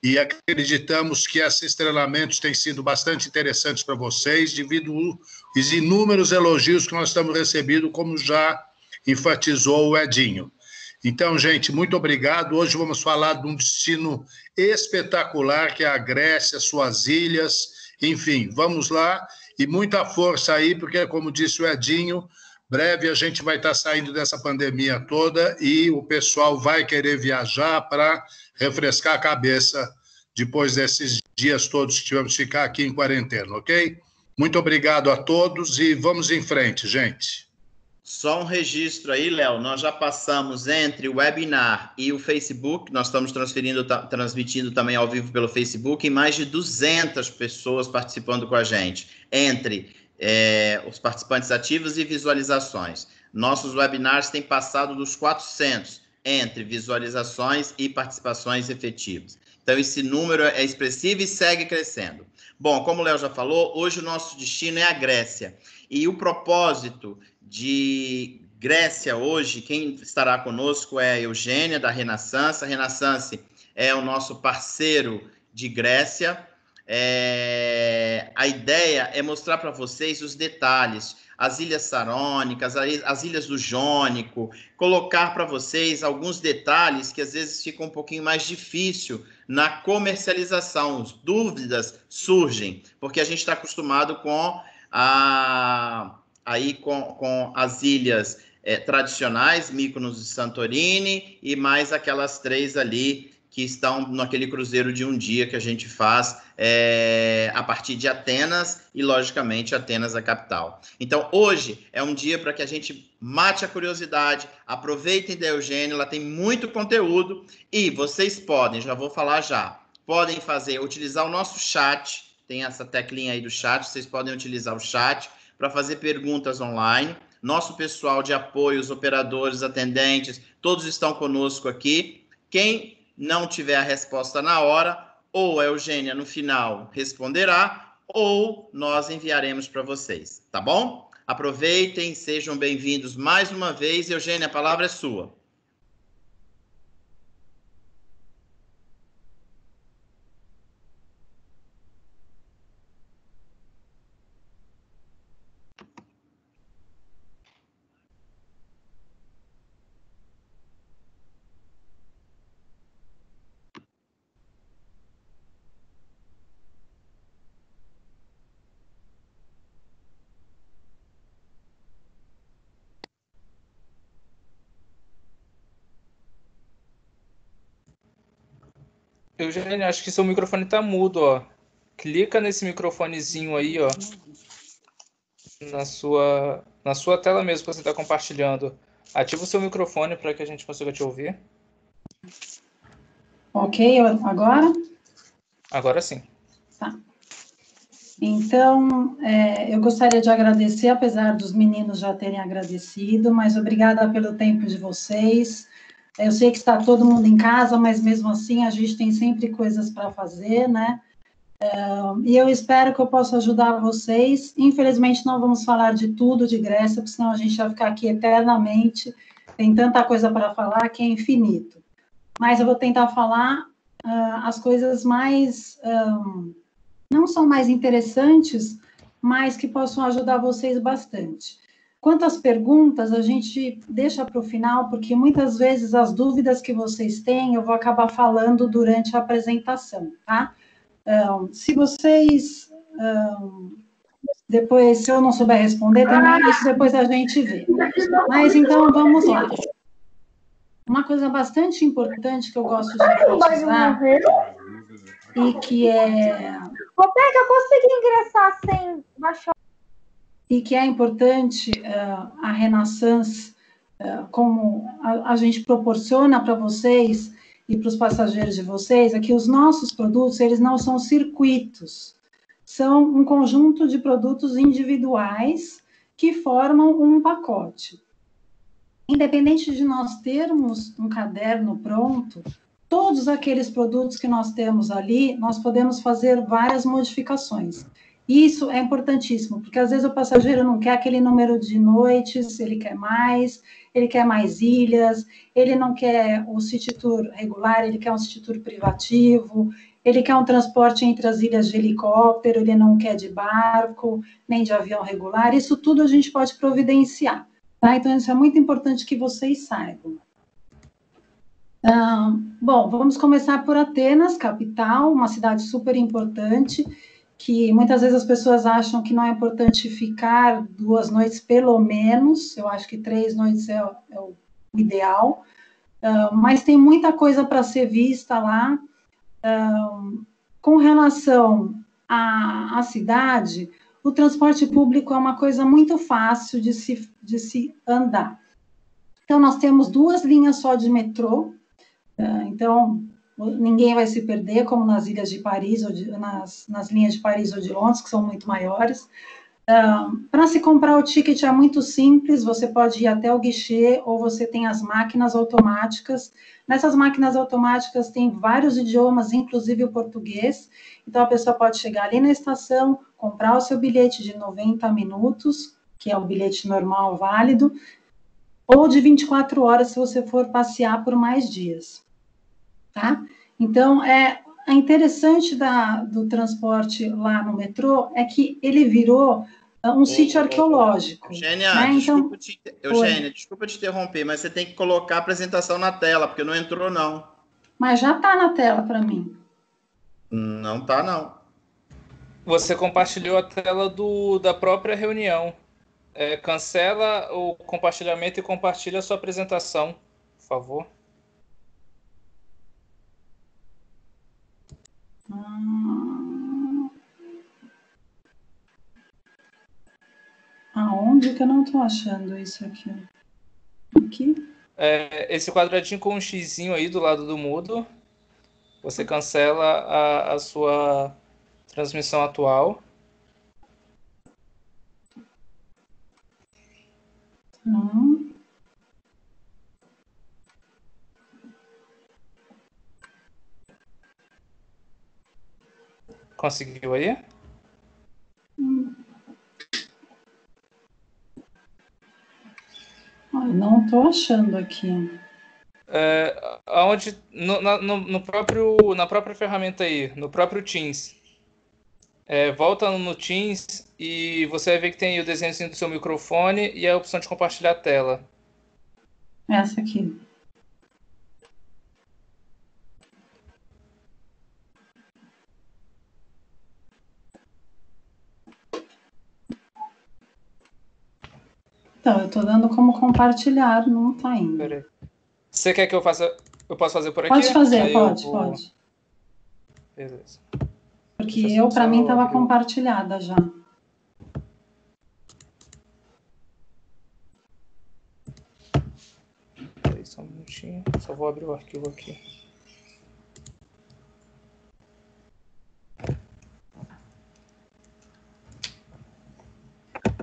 E acreditamos que esses treinamentos têm sido bastante interessantes para vocês, devido aos inúmeros elogios que nós estamos recebendo, como já enfatizou o Edinho. Então, gente, muito obrigado. Hoje vamos falar de um destino espetacular, que é a Grécia, suas ilhas, enfim, vamos lá. E muita força aí, porque, como disse o Edinho, breve a gente vai estar saindo dessa pandemia toda e o pessoal vai querer viajar para refrescar a cabeça depois desses dias todos que tivemos que ficar aqui em quarentena, ok? Muito obrigado a todos e vamos em frente, gente. Só um registro aí, Léo, nós já passamos entre o webinar e o Facebook, nós estamos transmitindo também ao vivo pelo Facebook, e mais de 200 pessoas participando com a gente, entre os participantes ativos e visualizações. Nossos webinars têm passado dos 400, entre visualizações e participações efetivas. Então, esse número é expressivo e segue crescendo. Bom, como o Léo já falou, hoje o nosso destino é a Grécia. E o propósito de Grécia hoje, quem estará conosco é a Eugênia, da Renaissance. A Renaissance é o nosso parceiro de Grécia. A ideia é mostrar para vocês os detalhes, as Ilhas Sarônicas, as Ilhas do Jônico, colocar para vocês alguns detalhes que às vezes ficam um pouquinho mais difícil na comercialização. As dúvidas surgem, porque a gente está acostumado com com as ilhas tradicionais, Mykonos e Santorini, e mais aquelas 3 ali que estão naquele cruzeiro de um dia que a gente faz a partir de Atenas, e logicamente Atenas a capital. Então hoje é um dia para que a gente mate a curiosidade, aproveitem da Eugênia, ela tem muito conteúdo, e vocês podem, já vou falar já, podem utilizar o nosso chat, tem essa teclinha aí do chat, vocês podem utilizar o chat para fazer perguntas online. Nosso pessoal de apoio, os operadores, atendentes, todos estão conosco aqui. Quem não tiver a resposta na hora, ou a Eugênia no final responderá, ou nós enviaremos para vocês, tá bom? Aproveitem, sejam bem-vindos mais uma vez. Eugênia, a palavra é sua. Eugênia, acho que seu microfone está mudo, ó. Clica nesse microfonezinho aí, ó. Na sua tela mesmo que você está compartilhando. Ativa o seu microfone para que a gente consiga te ouvir. Ok, agora? Agora sim. Tá. Então, eu gostaria de agradecer, apesar dos meninos já terem agradecido, mas obrigada pelo tempo de vocês. Eu sei que está todo mundo em casa, mas mesmo assim a gente tem sempre coisas para fazer, né? E eu espero que eu possa ajudar vocês. Infelizmente, não vamos falar de tudo de Grécia, porque senão a gente vai ficar aqui eternamente. Tem tanta coisa para falar que é infinito. Mas eu vou tentar falar as coisas mais... não são mais interessantes, mas que possam ajudar vocês bastante. Quanto às perguntas, a gente deixa para o final, porque muitas vezes as dúvidas que vocês têm, eu vou acabar falando durante a apresentação, tá? Se vocês, depois, se eu não souber responder, também isso depois a gente vê. Mas, então, vamos lá. Uma coisa bastante importante que eu gosto de enfatizar, e que é... eu consegui ingressar sem baixar. E que é importante, a Renaissance, como a gente proporciona para vocês e para os passageiros de vocês, é que os nossos produtos, eles não são circuitos, são um conjunto de produtos individuais que formam um pacote. Independente de nós termos um caderno pronto, todos aqueles produtos que nós temos ali, nós podemos fazer várias modificações. Isso é importantíssimo, porque às vezes o passageiro não quer aquele número de noites, ele quer mais ilhas, ele não quer o city tour regular, ele quer um city tour privativo, ele quer um transporte entre as ilhas de helicóptero, ele não quer de barco, nem de avião regular, isso tudo a gente pode providenciar, tá? Então, isso é muito importante que vocês saibam. Bom, vamos começar por Atenas, capital, uma cidade super importante, que muitas vezes as pessoas acham que não é importante ficar 2 noites pelo menos, eu acho que 3 noites é o ideal, mas tem muita coisa para ser vista lá. Com relação à cidade, o transporte público é uma coisa muito fácil de se andar. Então, nós temos 2 linhas só de metrô, então ninguém vai se perder, como nas ilhas de Paris, ou nas linhas de Paris ou de Londres, que são muito maiores. Para se comprar o ticket é muito simples, você pode ir até o guichê, ou você tem as máquinas automáticas. Nessas máquinas automáticas tem vários idiomas, inclusive o português, então a pessoa pode chegar ali na estação, comprar o seu bilhete de 90 minutos, que é o bilhete normal válido, ou de 24 horas, se você for passear por mais dias. Tá? Então, é interessante do transporte lá no metrô é que ele virou um sítio arqueológico. Eugênia, né? desculpa te interromper, mas você tem que colocar a apresentação na tela, porque não entrou, não. Mas já está na tela para mim. Não está, não. Você compartilhou a tela da própria reunião. Cancela o compartilhamento e compartilha a sua apresentação, por favor. Aonde que eu não estou achando isso aqui? Aqui? Esse quadradinho com um xizinho aí do lado do mudo. Você cancela a sua transmissão atual. Conseguiu aí? Não estou achando aqui. Na própria ferramenta aí, no próprio Teams. Volta no Teams e você vai ver que tem aí o desenho do seu microfone e a opção de compartilhar a tela. Essa aqui. Então, eu estou dando como compartilhar, não está indo. Peraí. Você quer que eu faça? Eu posso fazer por aqui? Pode fazer, pode. Beleza. Porque para mim, estava compartilhada já. Peraí, só um minutinho. Só vou abrir o arquivo aqui.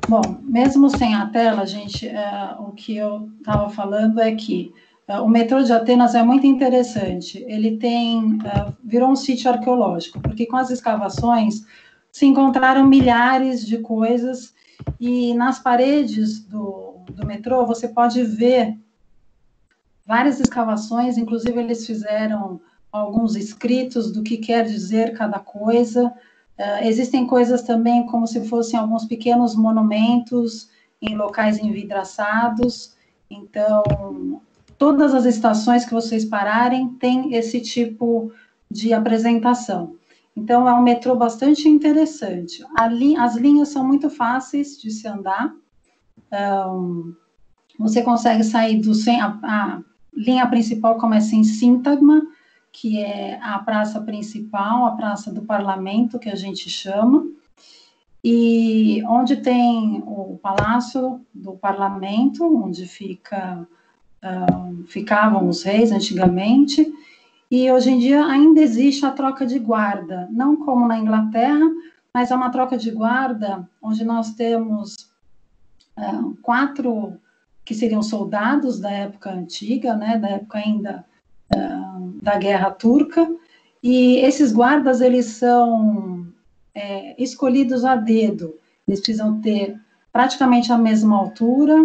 Bom, mesmo sem a tela, gente, o que eu estava falando é que o metrô de Atenas é muito interessante. Ele virou um sítio arqueológico, porque com as escavações se encontraram milhares de coisas e nas paredes do metrô você pode ver várias escavações, inclusive eles fizeram alguns escritos do que quer dizer cada coisa. Existem coisas também como se fossem alguns pequenos monumentos em locais envidraçados. Então, todas as estações que vocês pararem tem esse tipo de apresentação. Então, é um metrô bastante interessante. As linhas são muito fáceis de se andar. Você consegue sair a linha principal começa em Síntagma, que é a praça principal, a praça do parlamento, que a gente chama, e onde tem o palácio do parlamento, onde ficavam os reis antigamente, e hoje em dia ainda existe a troca de guarda, não como na Inglaterra, mas é uma troca de guarda onde nós temos 4 que seriam soldados da época antiga, né, da época ainda da Guerra Turca, e esses guardas, eles são escolhidos a dedo. Eles precisam ter praticamente a mesma altura,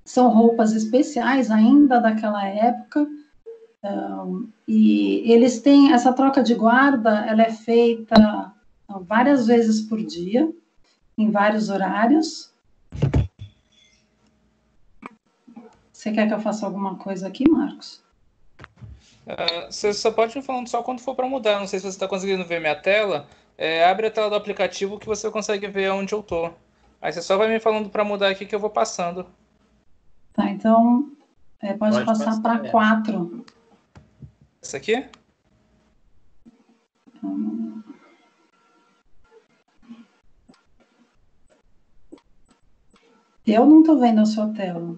são roupas especiais ainda daquela época, e eles têm essa troca de guarda, ela é feita várias vezes por dia, em vários horários. Você quer que eu faça alguma coisa aqui, Marcos? Você só pode ir falando só quando for para mudar. Não sei se você está conseguindo ver minha tela. Abre a tela do aplicativo que você consegue ver onde eu tô. Aí você só vai me falando para mudar aqui que eu vou passando. Tá, então pode passar para 4. Essa aqui? Eu não estou vendo a sua tela.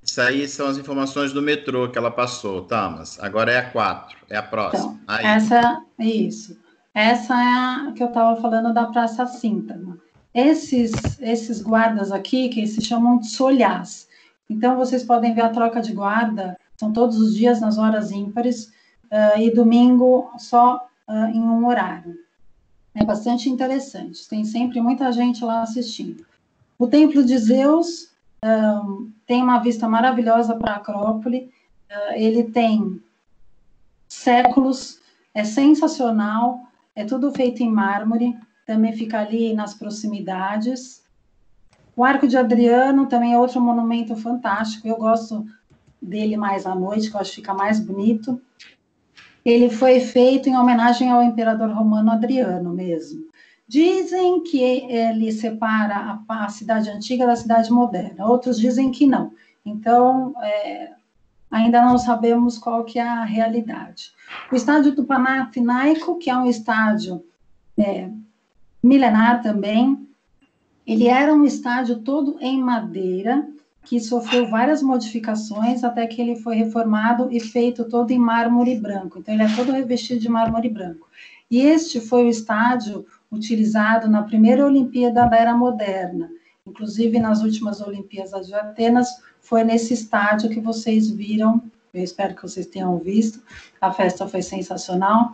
Isso aí são as informações do metrô que ela passou, Tamas. Agora é a 4, é a próxima. Então, essa é a que eu estava falando da Praça Síntagma. Esses guardas aqui, que se chamam de solhás. Então, vocês podem ver a troca de guarda, são todos os dias nas horas ímpares, e domingo só em um horário. É bastante interessante, tem sempre muita gente lá assistindo. O Templo de Zeus tem uma vista maravilhosa para a Acrópole, ele tem séculos, é sensacional, é tudo feito em mármore, também fica ali nas proximidades. O Arco de Adriano também é outro monumento fantástico, eu gosto dele mais à noite, que eu acho que fica mais bonito. Ele foi feito em homenagem ao imperador romano Adriano mesmo. Dizem que ele separa a cidade antiga da cidade moderna, outros dizem que não. Então, ainda não sabemos qual que é a realidade. O estádio do Panathinaiko, que é um estádio milenar também, ele era um estádio todo em madeira, que sofreu várias modificações até que ele foi reformado e feito todo em mármore branco. Então, ele é todo revestido de mármore branco. E este foi o estádio utilizado na primeira Olimpíada da Era Moderna. Inclusive, nas últimas Olimpíadas de Atenas, foi nesse estádio que vocês viram, eu espero que vocês tenham visto, a festa foi sensacional,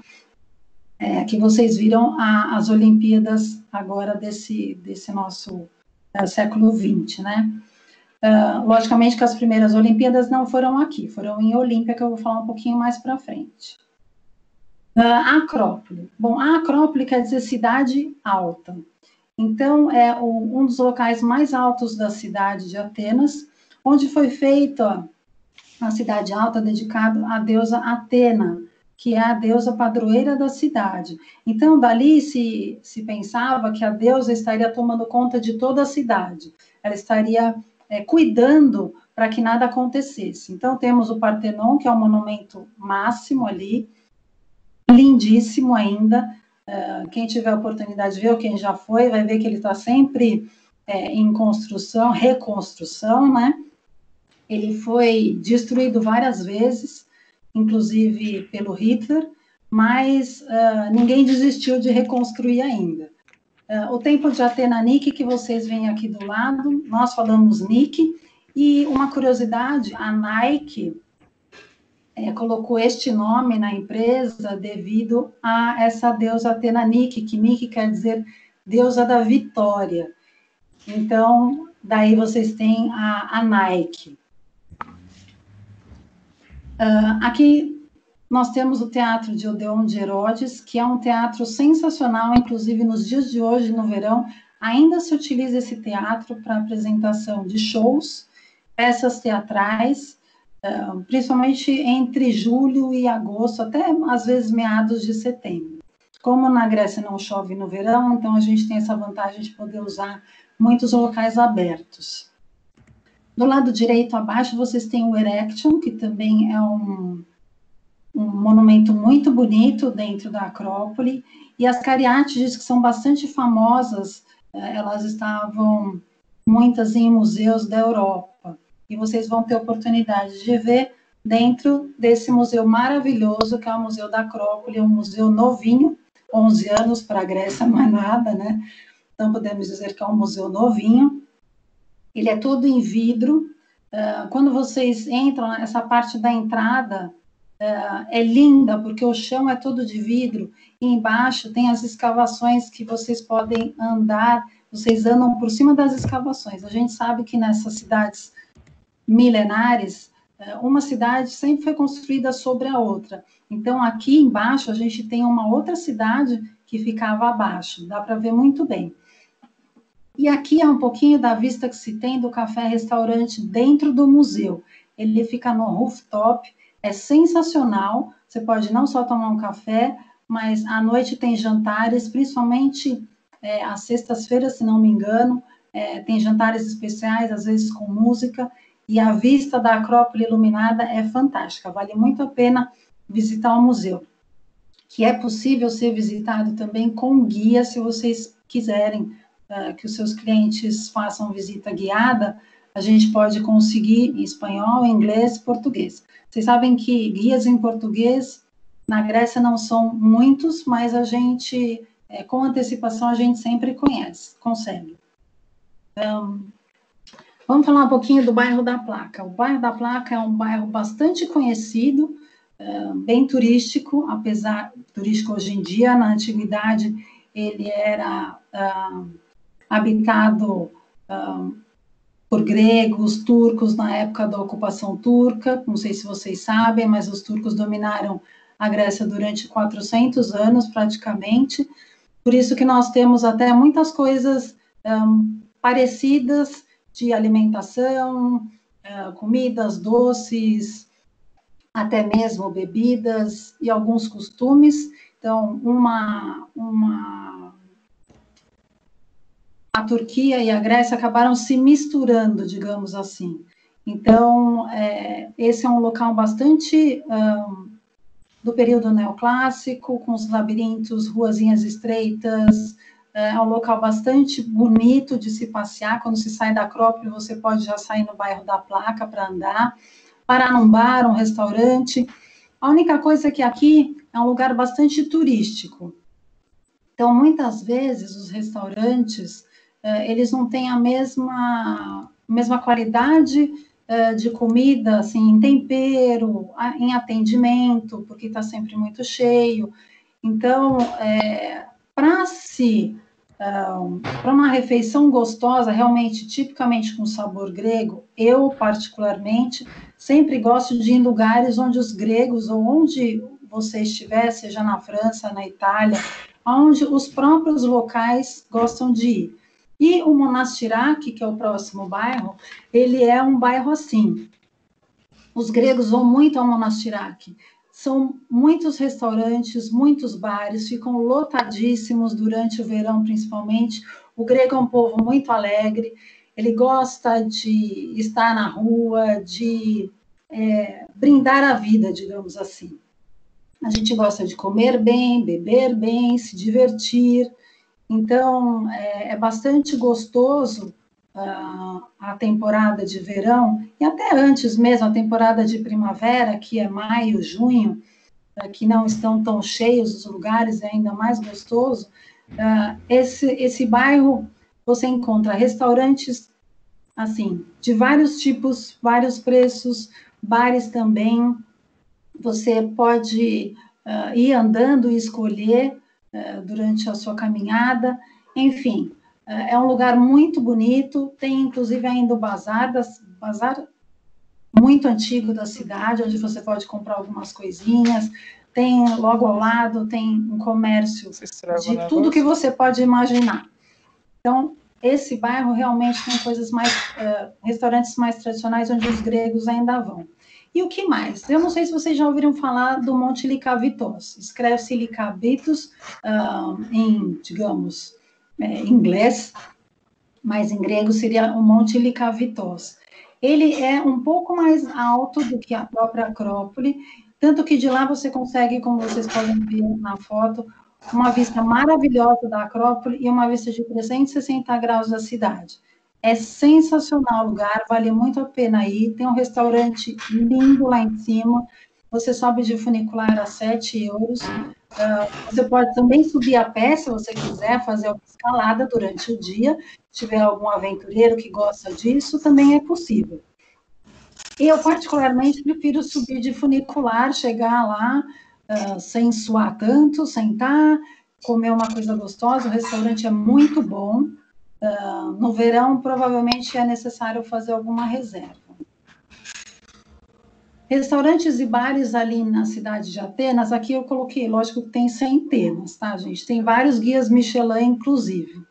que vocês viram as Olimpíadas agora desse nosso século XX, né? Logicamente que as primeiras Olimpíadas não foram aqui, foram em Olímpia, que eu vou falar um pouquinho mais para frente. A Acrópole. Bom, a Acrópole quer dizer cidade alta. Então, é um dos locais mais altos da cidade de Atenas, onde foi feita a cidade alta dedicada à deusa Atena, que é a deusa padroeira da cidade. Então, dali se pensava que a deusa estaria tomando conta de toda a cidade. Ela estaria cuidando para que nada acontecesse. Então, temos o Partenon, que é o monumento máximo ali, lindíssimo ainda. Quem tiver a oportunidade de ver, ou quem já foi, vai ver que ele está sempre em construção, reconstrução, né? Ele foi destruído várias vezes, inclusive pelo Hitler, mas ninguém desistiu de reconstruir ainda. O Templo de Atena Nike, que vocês veem aqui do lado, nós falamos Nike, e uma curiosidade, a Nike colocou este nome na empresa devido a essa deusa Atena Nike, que Nike quer dizer deusa da vitória. Então, daí vocês têm a Nike. Aqui nós temos o Teatro de Odeon de Herodes, que é um teatro sensacional, inclusive nos dias de hoje, no verão, ainda se utiliza esse teatro para apresentação de shows, peças teatrais, principalmente entre julho e agosto, até às vezes meados de setembro. Como na Grécia não chove no verão, então a gente tem essa vantagem de poder usar muitos locais abertos. Do lado direito abaixo vocês têm o Erection, que também é um monumento muito bonito dentro da Acrópole, e as cariátides, que são bastante famosas, elas estavam muitas em museus da Europa, e vocês vão ter oportunidade de ver dentro desse museu maravilhoso, que é o Museu da Acrópole, um museu novinho, 11 anos, para a Grécia não é nada, né? Então, podemos dizer que é um museu novinho. Ele é todo em vidro. Quando vocês entram, essa parte da entrada é linda, porque o chão é todo de vidro, e embaixo tem as escavações que vocês podem andar, vocês andam por cima das escavações. A gente sabe que nessas cidades milenares, uma cidade sempre foi construída sobre a outra. Então, aqui embaixo, a gente tem uma outra cidade que ficava abaixo, dá para ver muito bem. E aqui é um pouquinho da vista que se tem do café-restaurante dentro do museu. Ele fica no rooftop, é sensacional, você pode não só tomar um café, mas à noite tem jantares, principalmente às sextas-feiras, se não me engano, tem jantares especiais, às vezes com música, e a vista da Acrópole iluminada é fantástica, vale muito a pena visitar o museu, que é possível ser visitado também com guia, se vocês quiserem que os seus clientes façam visita guiada, a gente pode conseguir em espanhol, inglês, português. Vocês sabem que guias em português na Grécia não são muitos, mas a gente, com antecipação, a gente sempre consegue. Vamos falar um pouquinho do bairro da Placa. O bairro da Placa é um bairro bastante conhecido, bem turístico, apesar turístico hoje em dia, na antiguidade ele era habitado por gregos, turcos, na época da ocupação turca, não sei se vocês sabem, mas os turcos dominaram a Grécia durante 400 anos, praticamente, por isso que nós temos até muitas coisas parecidas de alimentação, comidas, doces, até mesmo bebidas e alguns costumes. Então, a Turquia e a Grécia acabaram se misturando, digamos assim. Então, esse é um local bastante do período neoclássico, com os labirintos, ruazinhas estreitas, é um local bastante bonito de se passear. Quando se sai da Acrópole, você pode já sair no bairro da Placa para andar, parar num bar, um restaurante. A única coisa é que aqui é um lugar bastante turístico. Então, muitas vezes, os restaurantes, eles não têm a mesma qualidade de comida, assim, em tempero, em atendimento, porque está sempre muito cheio. Então, para uma refeição gostosa, realmente, tipicamente com sabor grego, eu, particularmente, sempre gosto de ir em lugares onde os gregos, ou onde você estiver, seja na França, na Itália, onde os próprios locais gostam de ir. E o Monastiraki, que é o próximo bairro, ele é um bairro assim. Os gregos vão muito ao Monastiraki. São muitos restaurantes, muitos bares, ficam lotadíssimos durante o verão, principalmente. O grego é um povo muito alegre, ele gosta de estar na rua, de brindar a vida, digamos assim. A gente gosta de comer bem, beber bem, se divertir. Então, é bastante gostoso a temporada de verão, e até antes mesmo, a temporada de primavera, que é maio, junho, que não estão tão cheios os lugares, é ainda mais gostoso. Esse bairro, você encontra restaurantes, assim, de vários tipos, vários preços, bares também. Você pode ir andando e escolher durante a sua caminhada, enfim, é um lugar muito bonito, tem inclusive ainda o bazar muito antigo da cidade, onde você pode comprar algumas coisinhas, tem logo ao lado, tem um comércio de tudo que você pode imaginar. Então, esse bairro realmente tem coisas mais, restaurantes mais tradicionais, onde os gregos ainda vão. E o que mais? Eu não sei se vocês já ouviram falar do Monte Likavitos. Escreve-se Likavitos em, digamos, inglês, mas em grego seria o Monte Likavitos. Ele é um pouco mais alto do que a própria Acrópole, tanto que de lá você consegue, como vocês podem ver na foto, uma vista maravilhosa da Acrópole e uma vista de 360 graus da cidade. É sensacional o lugar, vale muito a pena ir. Tem um restaurante lindo lá em cima. você sobe de funicular a 7 euros. Você pode também subir a pé, se você quiser fazer uma escalada durante o dia. Se tiver algum aventureiro que gosta disso, também é possível. Eu, particularmente, prefiro subir de funicular, chegar lá sem suar tanto, sentar, comer uma coisa gostosa. O restaurante é muito bom. No verão, provavelmente, é necessário fazer alguma reserva. Restaurantes e bares ali na cidade de Atenas, aqui eu coloquei, lógico que tem centenas, tá, gente? Tem vários guias Michelin, inclusive.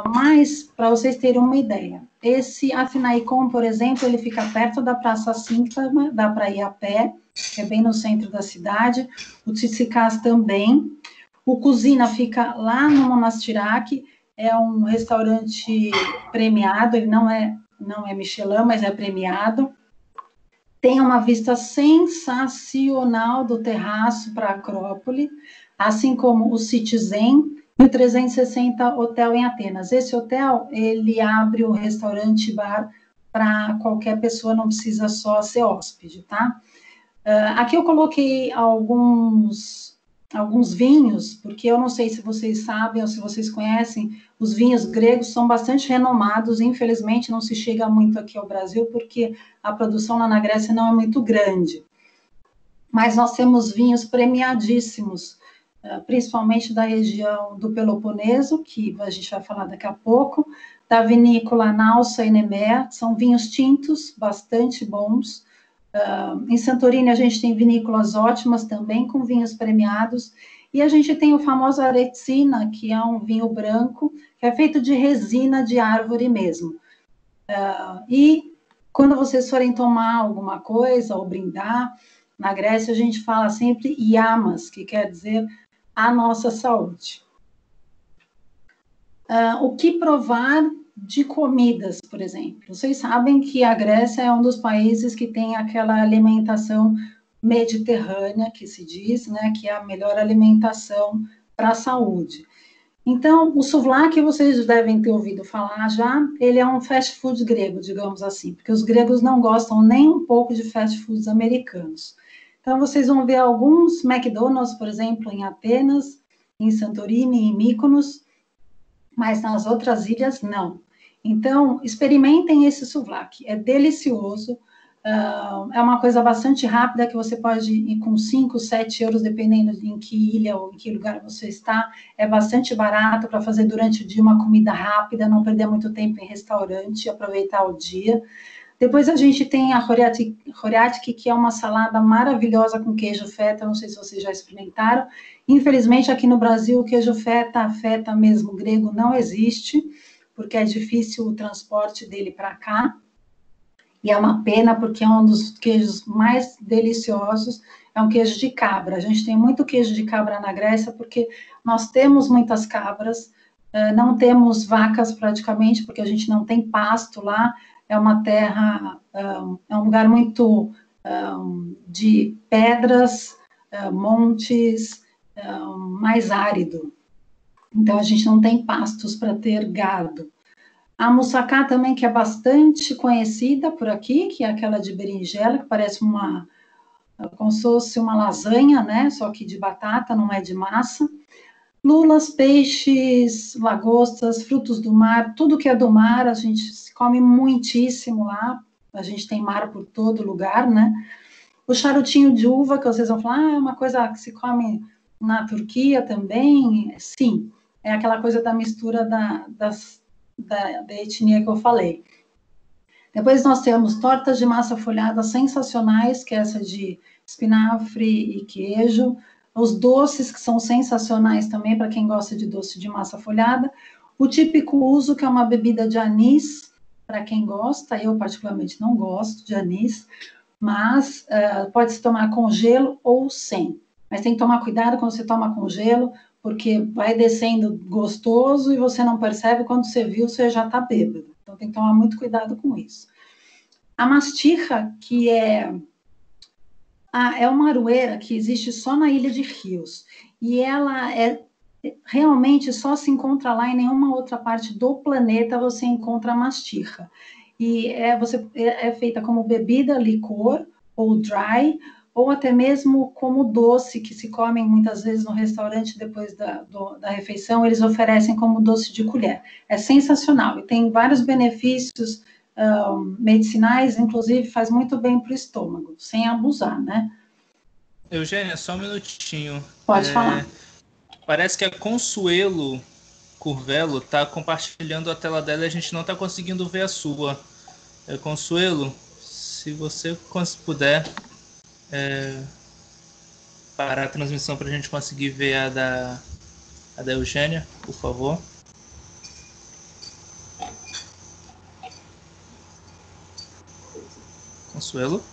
Mas, para vocês terem uma ideia, esse Athinaikon, por exemplo, ele fica perto da Praça Síntagma, dá para ir a pé, é bem no centro da cidade. O Tsitsikás também. O Cousina fica lá no Monastiraki, é um restaurante premiado, ele não é Michelin, mas é premiado. Tem uma vista sensacional do terraço para a Acrópole, assim como o Citizen e o 360 Hotel em Atenas. Esse hotel, ele abre o restaurante e bar para qualquer pessoa, não precisa só ser hóspede, tá? Aqui eu coloquei alguns vinhos, porque eu não sei se vocês sabem ou se vocês conhecem, os vinhos gregos são bastante renomados, infelizmente não se chega muito aqui ao Brasil, porque a produção lá na Grécia não é muito grande. Mas nós temos vinhos premiadíssimos, principalmente da região do Peloponeso, que a gente vai falar daqui a pouco, da vinícola Nausa e Nemea, são vinhos tintos, bastante bons. Em Santorini a gente tem vinícolas ótimas também, com vinhos premiados, e a gente tem o famoso Aretsina, que é um vinho branco, que é feito de resina de árvore mesmo. E quando vocês forem tomar alguma coisa ou brindar, na Grécia a gente fala sempre iamas, que quer dizer a nossa saúde. O que provar de comidas, por exemplo? Vocês sabem que a Grécia é um dos países que tem aquela alimentação mediterrânea, que se diz, né, que é a melhor alimentação para a saúde. Então, o souvlaki, vocês devem ter ouvido falar já, ele é um fast food grego, digamos assim, porque os gregos não gostam nem um pouco de fast foods americanos. Então, vocês vão ver alguns McDonald's, por exemplo, em Atenas, em Santorini, em Mykonos, mas nas outras ilhas, não. Então, experimentem esse souvlaki, é delicioso, é uma coisa bastante rápida, que você pode ir com 5, 7 euros, dependendo em que ilha ou em que lugar você está, é bastante barato para fazer durante o dia uma comida rápida, não perder muito tempo em restaurante, aproveitar o dia. Depois a gente tem a choriatik, que é uma salada maravilhosa com queijo feta, não sei se vocês já experimentaram. Infelizmente, aqui no Brasil, o queijo feta mesmo grego, não existe, porque é difícil o transporte dele para cá. E é uma pena, porque é um dos queijos mais deliciosos, é um queijo de cabra. A gente tem muito queijo de cabra na Grécia, porque nós temos muitas cabras, não temos vacas praticamente, porque a gente não tem pasto lá, é uma terra, é um lugar muito de pedras, montes, mais árido. Então, a gente não tem pastos para ter gado. A moussaka também, que é bastante conhecida por aqui, que é aquela de berinjela, que parece como se fosse uma lasanha, né? Só que de batata, não é de massa. Lulas, peixes, lagostas, frutos do mar, tudo que é do mar, a gente come muitíssimo lá, a gente tem mar por todo lugar, né? O charutinho de uva, que vocês vão falar, é uma coisa que se come na Turquia também, sim, é aquela coisa da mistura da etnia que eu falei. Depois nós temos tortas de massa folhada sensacionais, que é essa de espinafre e queijo, os doces, que são sensacionais também, para quem gosta de doce de massa folhada, o típico uso, que é uma bebida de anis, para quem gosta, eu particularmente não gosto de anis, mas pode-se tomar com gelo ou sem. Mas tem que tomar cuidado quando você toma com gelo, porque vai descendo gostoso e você não percebe, quando você viu, você já está bêbado. Então tem que tomar muito cuidado com isso. A mastirra, que é uma aroeira que existe só na ilha de Chios, e ela realmente só se encontra lá, em nenhuma outra parte do planeta você encontra a mastirra. E é feita como bebida, licor ou dry, ou até mesmo como doce, que se comem muitas vezes no restaurante depois da refeição, eles oferecem como doce de colher. É sensacional, e tem vários benefícios medicinais, inclusive faz muito bem para o estômago, sem abusar, né? Eugênia, só um minutinho. Pode falar. Parece que a Consuelo Curvelo está compartilhando a tela dela e a gente não está conseguindo ver a sua. Consuelo, se você puder parar a transmissão para a gente conseguir ver a da Eugênia, por favor. Consuelo?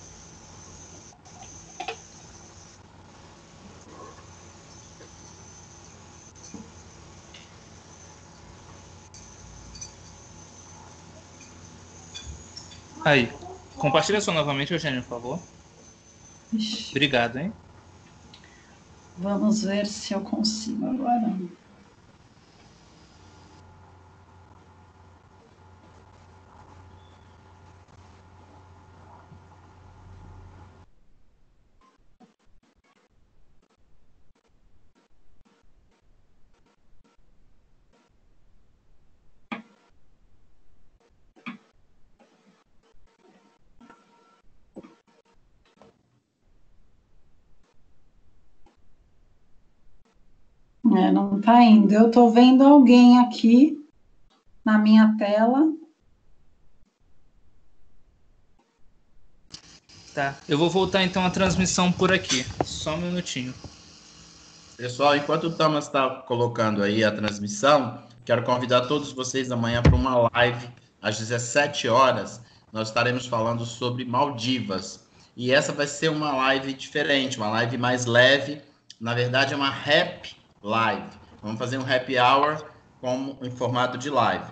Aí, compartilha só novamente, Eugênio, por favor. Ixi. Obrigado, hein? Vamos ver se eu consigo agora. Não está indo. Eu estou vendo alguém aqui na minha tela. Tá, eu vou voltar então a transmissão por aqui. Só um minutinho. Pessoal, enquanto o Thomas está colocando aí a transmissão, quero convidar todos vocês amanhã para uma live às 17 horas. Nós estaremos falando sobre Maldivas. E essa vai ser uma live diferente, uma live mais leve. Na verdade, é uma happy live. Vamos fazer um happy hour em formato de live.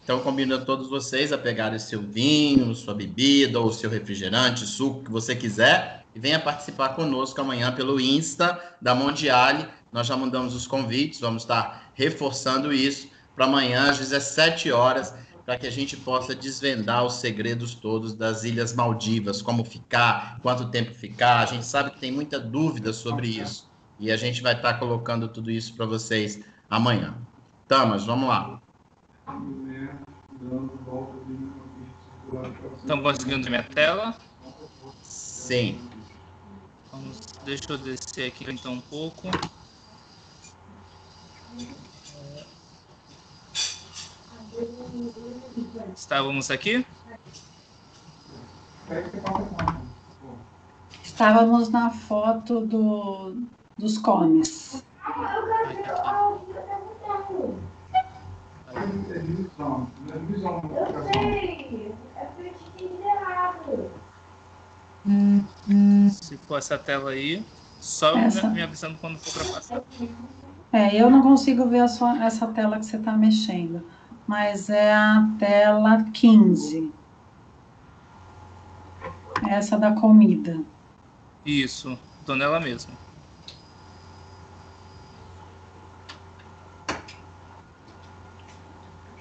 Então, convido a todos vocês a pegarem seu vinho, sua bebida, ou seu refrigerante, suco, que você quiser, e venha participar conosco amanhã pelo Insta da Mondiale. Nós já mandamos os convites, vamos estar reforçando isso para amanhã às 17 horas, para que a gente possa desvendar os segredos todos das Ilhas Maldivas, como ficar, quanto tempo ficar. A gente sabe que tem muita dúvida sobre isso, e a gente vai estar colocando tudo isso para vocês amanhã. Tamas, vamos lá. Estão conseguindo ver minha tela? Sim. Deixa eu descer aqui então um pouco. Estávamos aqui? Estávamos na foto dos cones. Se for essa tela aí, só me avisando quando for para passar. Eu não consigo ver essa tela que você está mexendo, mas é a tela 15. Essa da comida. Isso, tô nela mesmo.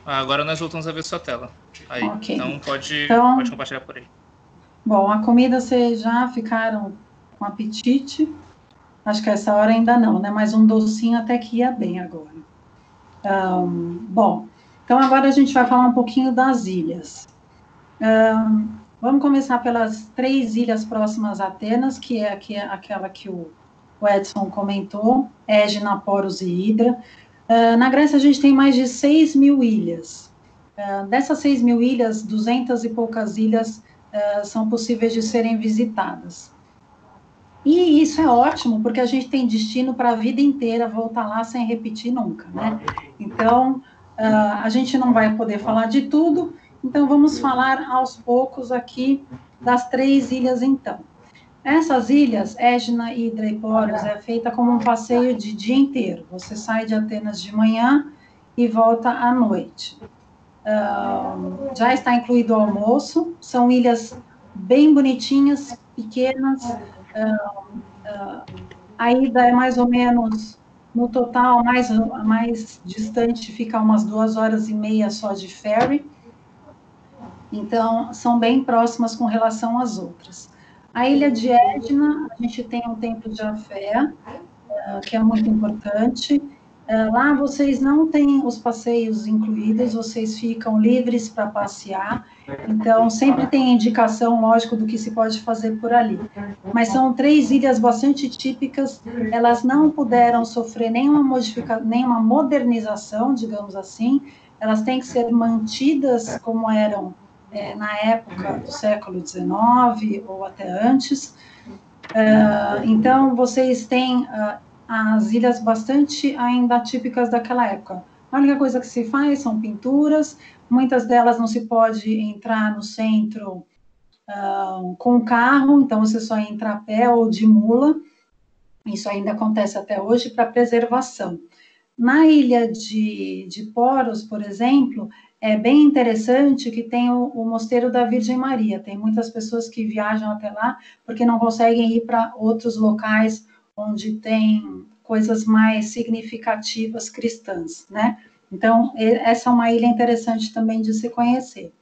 Agora nós voltamos a ver sua tela. Aí, okay. Então pode compartilhar por aí. Bom, a comida vocês já ficaram com apetite? Acho que essa hora ainda não, né? Mas um docinho até que ia bem agora. Bom, então agora a gente vai falar um pouquinho das ilhas. Vamos começar pelas 3 ilhas próximas a Atenas, que é aquela que o Edson comentou, Égina, Poros e Hidra. Na Grécia a gente tem mais de 6.000 ilhas. Dessas 6.000 ilhas, 200 e poucas ilhas são possíveis de serem visitadas. E isso é ótimo, porque a gente tem destino para a vida inteira, voltar lá sem repetir nunca, né? Então, a gente não vai poder falar de tudo, então vamos falar aos poucos aqui das 3 ilhas, então. Essas ilhas, Égina, Hidra e Poros, é feita como um passeio de dia inteiro. Você sai de Atenas de manhã e volta à noite. Já está incluído o almoço, são ilhas bem bonitinhas, pequenas. A ida é mais ou menos, no total, mais distante, fica umas 2h30 só de ferry. Então, são bem próximas com relação às outras. A ilha de Edna, a gente tem um templo de Afé, que é muito importante. Lá vocês não têm os passeios incluídos, vocês ficam livres para passear, então sempre tem indicação, lógico, do que se pode fazer por ali. Mas são 3 ilhas bastante típicas, elas não puderam sofrer nenhuma modernização, digamos assim, elas têm que ser mantidas como eram na época do século XIX ou até antes. Então, vocês têm as ilhas bastante ainda típicas daquela época. A única coisa que se faz são pinturas, muitas delas não se pode entrar no centro com carro, então você só entra a pé ou de mula, isso ainda acontece até hoje para preservação. Na ilha de Poros, por exemplo, é bem interessante que tem o Mosteiro da Virgem Maria, tem muitas pessoas que viajam até lá, porque não conseguem ir para outros locais onde tem coisas mais significativas cristãs, né? Então, essa é uma ilha interessante também de se conhecer.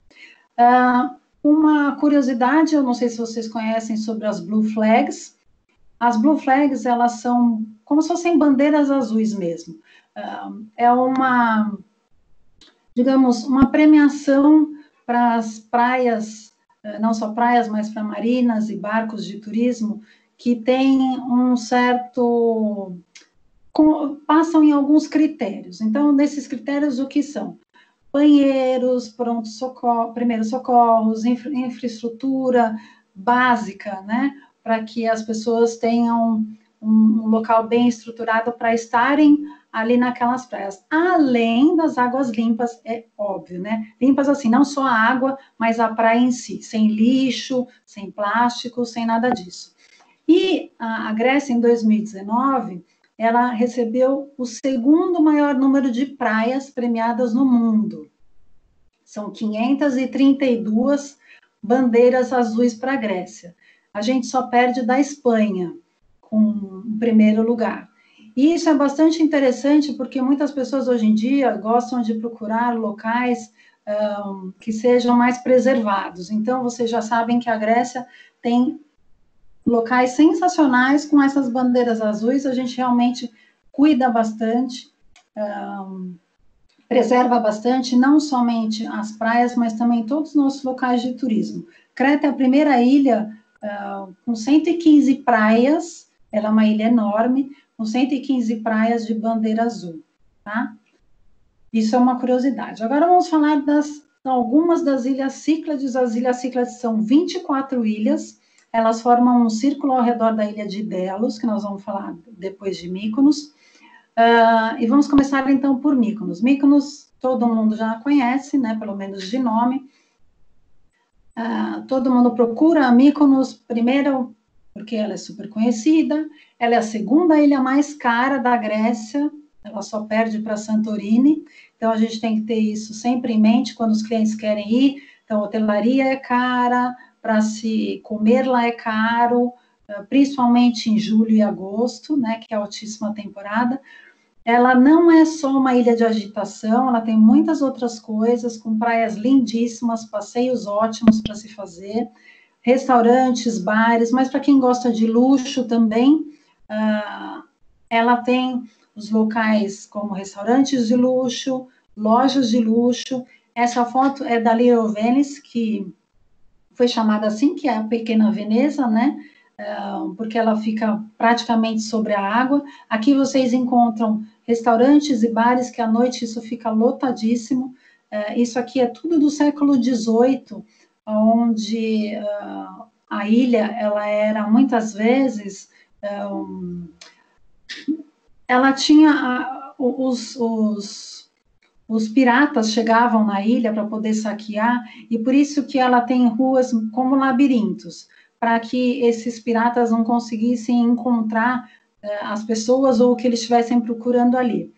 Uma curiosidade, eu não sei se vocês conhecem sobre as Blue Flags. As Blue Flags, elas são como se fossem bandeiras azuis mesmo. É uma, digamos, uma premiação para as praias, não só praias, mas para marinas e barcos de turismo, que tem um certo... passam em alguns critérios. Então, nesses critérios, o que são? Banheiros, primeiros socorros, infraestrutura básica, né? Para que as pessoas tenham um local bem estruturado para estarem ali naquelas praias. Além das águas limpas, é óbvio, né? Limpas assim, não só a água, mas a praia em si, sem lixo, sem plástico, sem nada disso. E a Grécia, em 2019, ela recebeu o segundo maior número de praias premiadas no mundo. São 532 bandeiras azuis para a Grécia. A gente só perde da Espanha, com o primeiro lugar. E isso é bastante interessante, porque muitas pessoas hoje em dia gostam de procurar locais que sejam mais preservados. Então, vocês já sabem que a Grécia tem locais sensacionais com essas bandeiras azuis, a gente realmente cuida bastante, preserva bastante, não somente as praias, mas também todos os nossos locais de turismo. Creta é a primeira ilha com 115 praias, ela é uma ilha enorme, com 115 praias de bandeira azul, tá? Isso é uma curiosidade. Agora vamos falar algumas das ilhas Cíclades. As ilhas Cíclades são 24 ilhas, elas formam um círculo ao redor da ilha de Delos, que nós vamos falar depois de Mykonos. E vamos começar, então, por Mykonos. Mykonos, todo mundo já conhece, né, pelo menos de nome. Todo mundo procura a Mykonos, primeiro, porque ela é super conhecida, ela é a segunda ilha mais cara da Grécia, ela só perde para Santorini, então a gente tem que ter isso sempre em mente quando os clientes querem ir. Então, a hotelaria é cara, para se comer lá é caro, principalmente em julho e agosto, né, que é a altíssima temporada. Ela não é só uma ilha de agitação, ela tem muitas outras coisas, com praias lindíssimas, passeios ótimos para se fazer, restaurantes, bares, mas para quem gosta de luxo também, ela tem os locais como restaurantes de luxo, lojas de luxo. Essa foto é da Little Venice, que foi chamada assim, que é a pequena Veneza, né? Porque ela fica praticamente sobre a água. Aqui vocês encontram restaurantes e bares que à noite isso fica lotadíssimo. Isso aqui é tudo do século XVIII, onde a ilha ela era muitas vezes ela tinha os piratas chegavam na ilha para poder saquear, e por isso que ela tem ruas como labirintos, para que esses piratas não conseguissem encontrar as pessoas ou o que eles estivessem procurando ali.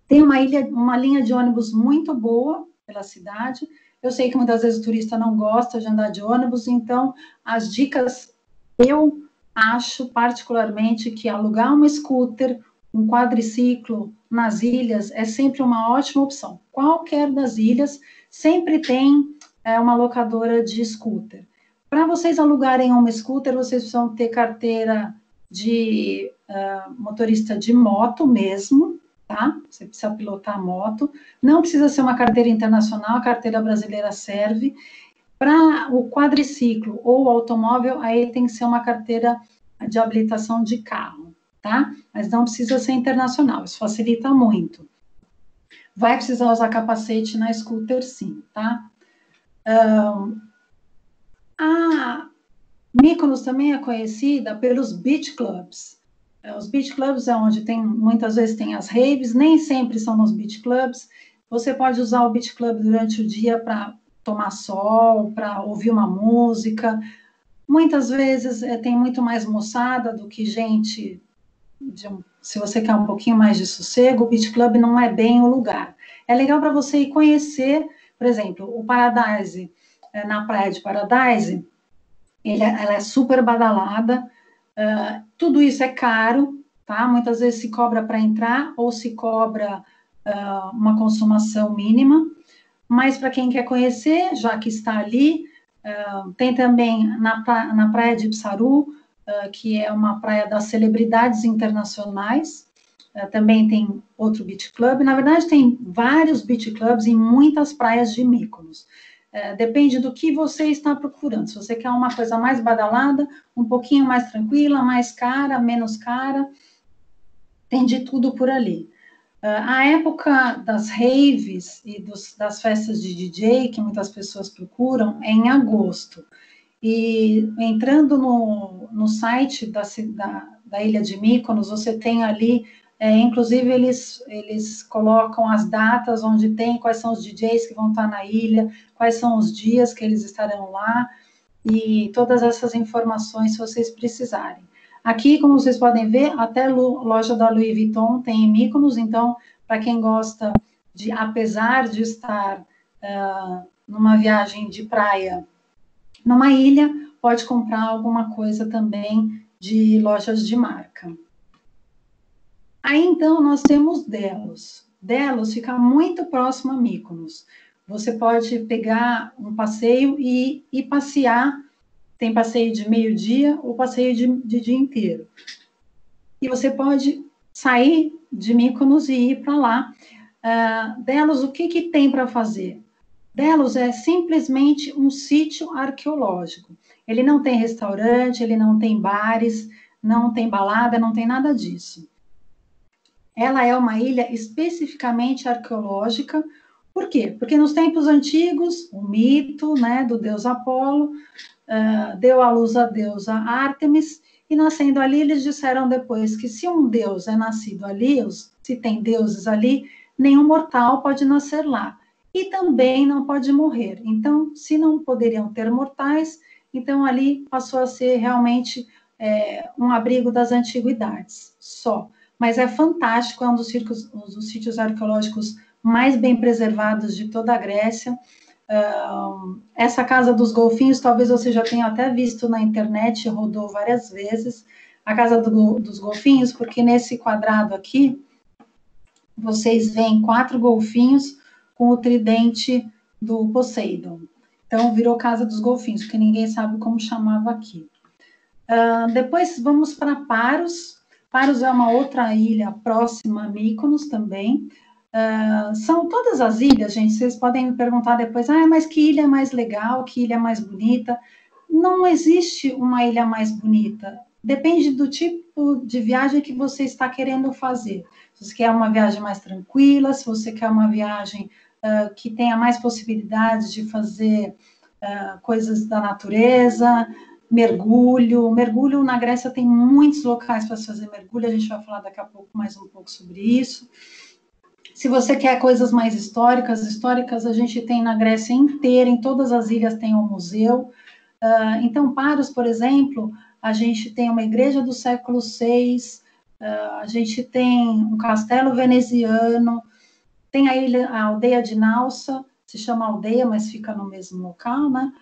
Tem uma linha de ônibus muito boa pela cidade. Eu sei que muitas vezes o turista não gosta de andar de ônibus, então as dicas, eu acho particularmente que alugar uma scooter, um quadriciclo nas ilhas é sempre uma ótima opção. Qualquer das ilhas sempre tem uma locadora de scooter. Para vocês alugarem uma scooter, vocês precisam ter carteira de motorista de moto mesmo, tá? Você precisa pilotar moto. Não precisa ser uma carteira internacional, a carteira brasileira serve. Para o quadriciclo ou o automóvel, aí tem que ser uma carteira de habilitação de carro, tá? Mas não precisa ser internacional, isso facilita muito. Vai precisar usar capacete na scooter, sim, tá? A Mykonos também é conhecida pelos beach clubs. Os beach clubs é onde muitas vezes tem as raves, nem sempre são nos beach clubs. Você pode usar o beach club durante o dia para tomar sol, para ouvir uma música. Muitas vezes tem muito mais moçada do que gente. Se você quer um pouquinho mais de sossego, o beach club não é bem o lugar. É legal para você ir conhecer, por exemplo, o Paradise, na praia de Paradise, ela é super badalada, tudo isso é caro, tá? Muitas vezes se cobra para entrar ou se cobra uma consumação mínima, mas para quem quer conhecer, já que está ali, tem também na praia de Psaru, que é uma praia das celebridades internacionais, também tem outro beach club. Na verdade, tem vários beach clubs em muitas praias de Mykonos. Depende do que você está procurando. Se você quer uma coisa mais badalada, um pouquinho mais tranquila, mais cara, menos cara, tem de tudo por ali. A época das raves e das festas de DJ, que muitas pessoas procuram, é em agosto. E entrando no site da ilha de Mykonos, você tem ali, inclusive eles colocam as datas onde tem, quais são os DJs que vão estar na ilha, quais são os dias que eles estarão lá, e todas essas informações se vocês precisarem. Aqui, como vocês podem ver, até loja da Louis Vuitton tem em Mykonos, então, para quem gosta de, apesar de estar numa viagem de praia, numa ilha, pode comprar alguma coisa também de lojas de marca. Aí, então, nós temos Delos. Delos fica muito próximo a Mykonos. Você pode pegar um passeio e passear. Tem passeio de meio-dia ou passeio de dia inteiro. E você pode sair de Mykonos e ir para lá. Delos, o que tem para fazer? Delos é simplesmente um sítio arqueológico. Ele não tem restaurante, ele não tem bares, não tem balada, não tem nada disso. Ela é uma ilha especificamente arqueológica. Por quê? Porque nos tempos antigos, o mito, né, do deus Apolo deu à luz a deusa Ártemis, e nascendo ali, eles disseram depois que se um deus é nascido ali, se tem deuses ali, nenhum mortal pode nascer lá. E também não pode morrer. Então, se não poderiam ter mortais, então ali passou a ser realmente um abrigo das antiguidades, só. Mas é fantástico, é um dos sítios arqueológicos mais bem preservados de toda a Grécia. Essa Casa dos Golfinhos, talvez você já tenha até visto na internet, rodou várias vezes, a Casa dos Golfinhos, porque nesse quadrado aqui, vocês veem 4 golfinhos com o tridente do Poseidon. Então, virou Casa dos Golfinhos, porque ninguém sabe como chamava aqui. Depois, vamos para Paros. Paros é uma outra ilha próxima a Mykonos também. São todas as ilhas, gente, vocês podem me perguntar depois, mas que ilha é mais legal, que ilha é mais bonita? Não existe uma ilha mais bonita. Depende do tipo de viagem que você está querendo fazer. Se você quer uma viagem mais tranquila, se você quer uma viagem que tenha mais possibilidades de fazer coisas da natureza, mergulho. Mergulho na Grécia tem muitos locais para fazer mergulho, a gente vai falar daqui a pouco mais um pouco sobre isso. Se você quer coisas mais históricas a gente tem na Grécia inteira, em todas as ilhas tem um museu. Então, Paros, por exemplo, a gente tem uma igreja do século VI, a gente tem um castelo veneziano, tem a aldeia de Nausa, se chama aldeia, mas fica no mesmo local, né?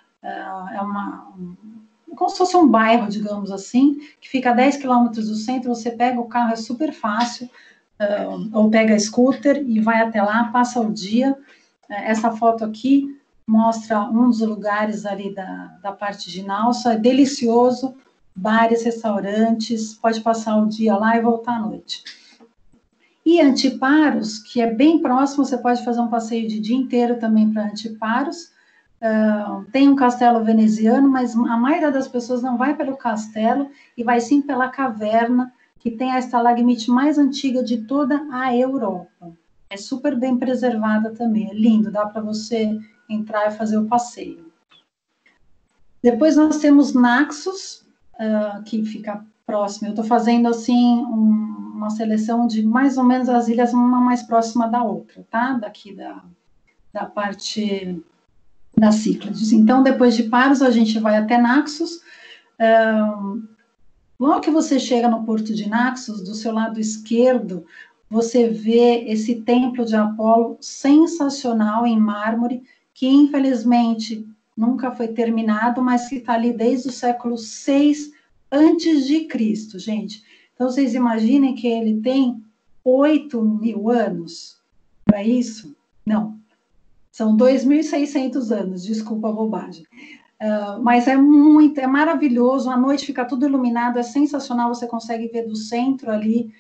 Como se fosse um bairro, digamos assim, que fica a 10 quilômetros do centro, você pega o carro, é super fácil, ou pega a scooter e vai até lá, passa o dia. Essa foto aqui mostra um dos lugares ali da parte de Nassau, é delicioso, bares, restaurantes, pode passar o dia lá e voltar à noite. E Antiparos, que é bem próximo, você pode fazer um passeio de dia inteiro também para Antiparos. Tem um castelo veneziano, mas a maioria das pessoas não vai pelo castelo e vai sim pela caverna, que tem a estalagmite mais antiga de toda a Europa. É super bem preservada também, é lindo, dá para você entrar e fazer o passeio. Depois nós temos Naxos, que fica próximo. Eu estou fazendo assim uma seleção de mais ou menos as ilhas, uma mais próxima da outra, tá? Daqui da parte das Cíclades. Então, depois de Paros, a gente vai até Naxos. Logo que você chega no porto de Naxos, do seu lado esquerdo, você vê esse templo de Apolo sensacional em mármore, que infelizmente nunca foi terminado, mas que está ali desde o século VI antes de Cristo, gente. Então, vocês imaginem que ele tem 8.000 anos, não é isso? Não, são 2.600 anos, desculpa a bobagem. Mas é maravilhoso, à noite fica tudo iluminado, é sensacional, você consegue ver do centro ali,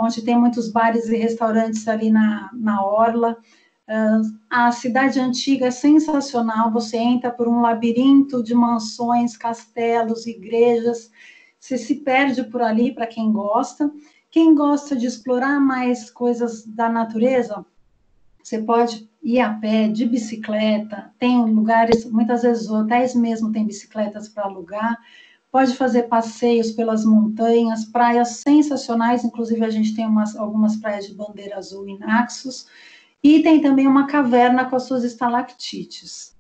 onde tem muitos bares e restaurantes ali na orla. A cidade antiga é sensacional, você entra por um labirinto de mansões, castelos, igrejas, você se perde por ali para quem gosta. Quem gosta de explorar mais coisas da natureza, você pode ir a pé, de bicicleta, tem lugares, muitas vezes hotéis mesmo tem bicicletas para alugar, pode fazer passeios pelas montanhas, praias sensacionais, inclusive a gente tem algumas praias de bandeira azul em Naxos, e tem também uma caverna com as suas estalactites.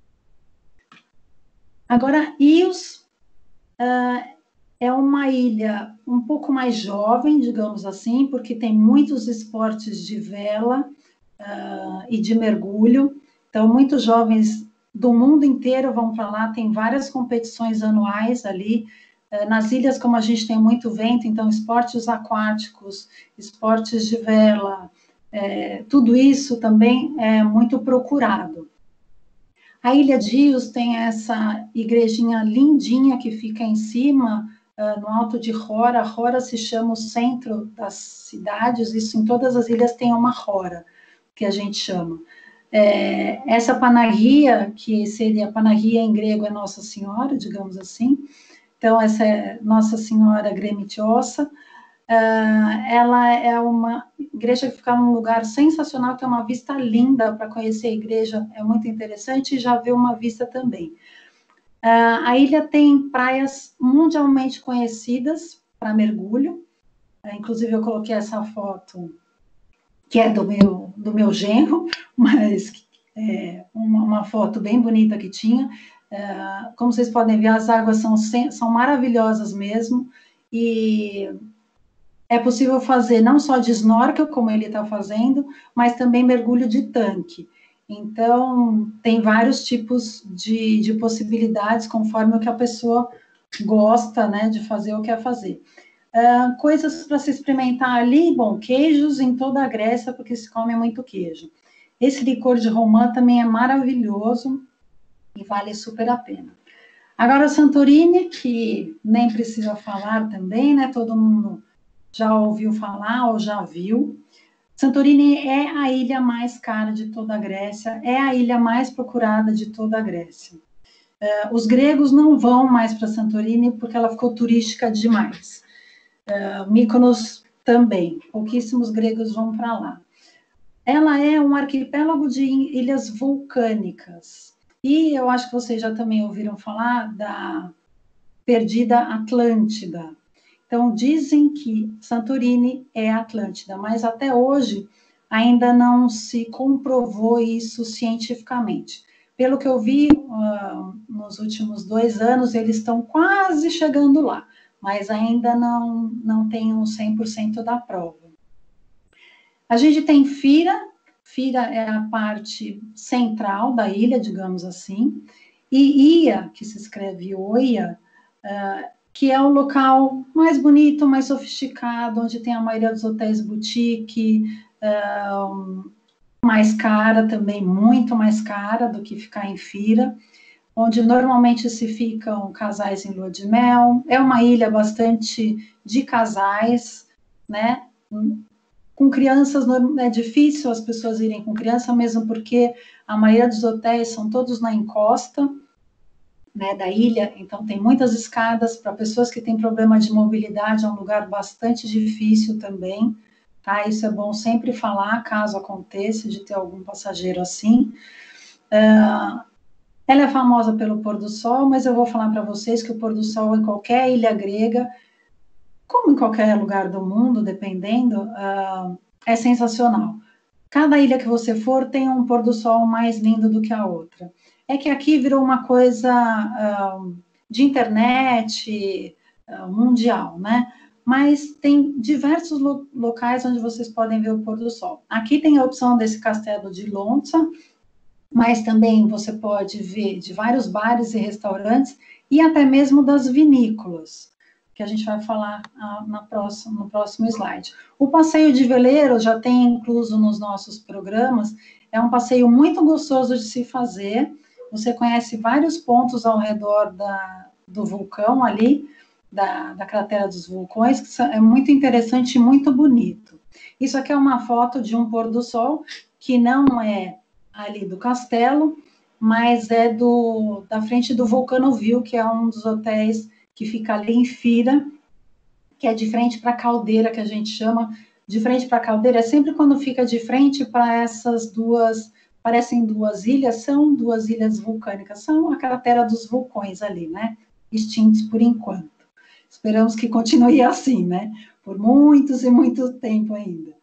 Agora, Ios é uma ilha um pouco mais jovem, digamos assim, porque tem muitos esportes de vela, e de mergulho. Então, muitos jovens do mundo inteiro vão para lá, tem várias competições anuais ali. Nas ilhas, como a gente tem muito vento, então esportes aquáticos, esportes de vela, tudo isso também é muito procurado. A ilha de Ios tem essa igrejinha lindinha que fica em cima, no alto de Rora. Rora se chama o centro das cidades, isso em todas as ilhas tem uma Rora, que a gente chama. Essa Panagia, que seria Panagia em grego, é Nossa Senhora, digamos assim. Então, essa é Nossa Senhora Gremitiosa. Ela é uma igreja que fica num lugar sensacional, tem uma vista linda para conhecer a igreja, é muito interessante, e já vê uma vista também. A ilha tem praias mundialmente conhecidas para mergulho, inclusive eu coloquei essa foto que é do meu genro, mas uma foto bem bonita que tinha. Como vocês podem ver, as águas são maravilhosas mesmo, e é possível fazer não só de snorkel, como ele está fazendo, mas também mergulho de tanque. Então, tem vários tipos de possibilidades, conforme o que a pessoa gosta, né, de fazer ou quer fazer. Coisas para se experimentar ali, bom, queijos em toda a Grécia, porque se come muito queijo. Esse licor de romã também é maravilhoso e vale super a pena. Agora, Santorini, que nem precisa falar também, né? Todo mundo já ouviu falar ou já viu. Santorini é a ilha mais cara de toda a Grécia, é a ilha mais procurada de toda a Grécia. Os gregos não vão mais para Santorini porque ela ficou turística demais. Mykonos também, pouquíssimos gregos vão para lá. Ela é um arquipélago de ilhas vulcânicas, e eu acho que vocês já também ouviram falar da perdida Atlântida. Então, dizem que Santorini é Atlântida, mas até hoje ainda não se comprovou isso cientificamente. Pelo que eu vi, nos últimos 2 anos, eles estão quase chegando lá, mas ainda não tem um 100% da prova. A gente tem Fira é a parte central da ilha, digamos assim, e Ia, que se escreve Oia, que é o local mais bonito, mais sofisticado, onde tem a maioria dos hotéis boutique, mais cara também, muito mais cara do que ficar em Fira, onde normalmente se ficam casais em lua de mel. É uma ilha bastante de casais, né? Com crianças é difícil as pessoas irem com criança, mesmo porque a maioria dos hotéis são todos na encosta, né, da ilha, então tem muitas escadas. Para pessoas que têm problema de mobilidade, é um lugar bastante difícil também, tá? Isso é bom sempre falar, caso aconteça de ter algum passageiro assim. Ela é famosa pelo pôr do sol, mas eu vou falar para vocês que o pôr do sol em qualquer ilha grega, como em qualquer lugar do mundo, dependendo, é sensacional. Cada ilha que você for tem um pôr do sol mais lindo do que a outra. É que aqui virou uma coisa de internet mundial, né? Mas tem diversos locais onde vocês podem ver o pôr do sol. Aqui tem a opção desse castelo de Lonza, mas também você pode ver de vários bares e restaurantes e até mesmo das vinícolas, que a gente vai falar no próximo slide. O passeio de veleiro já tem incluso nos nossos programas, é um passeio muito gostoso de se fazer. Você conhece vários pontos ao redor do vulcão ali, da cratera dos vulcões, que é muito interessante e muito bonito. Isso aqui é uma foto de um pôr do sol, que não é ali do castelo, mas é da frente do Vulcanoville, que é um dos hotéis que fica ali em Fira, que é de frente para a caldeira, que a gente chama de frente para a caldeira. É sempre quando fica de frente para essas duas, parecem duas ilhas, são duas ilhas vulcânicas, são a cratera dos vulcões ali, né? Extintos por enquanto. Esperamos que continue assim, né? Por muitos e muito tempo ainda.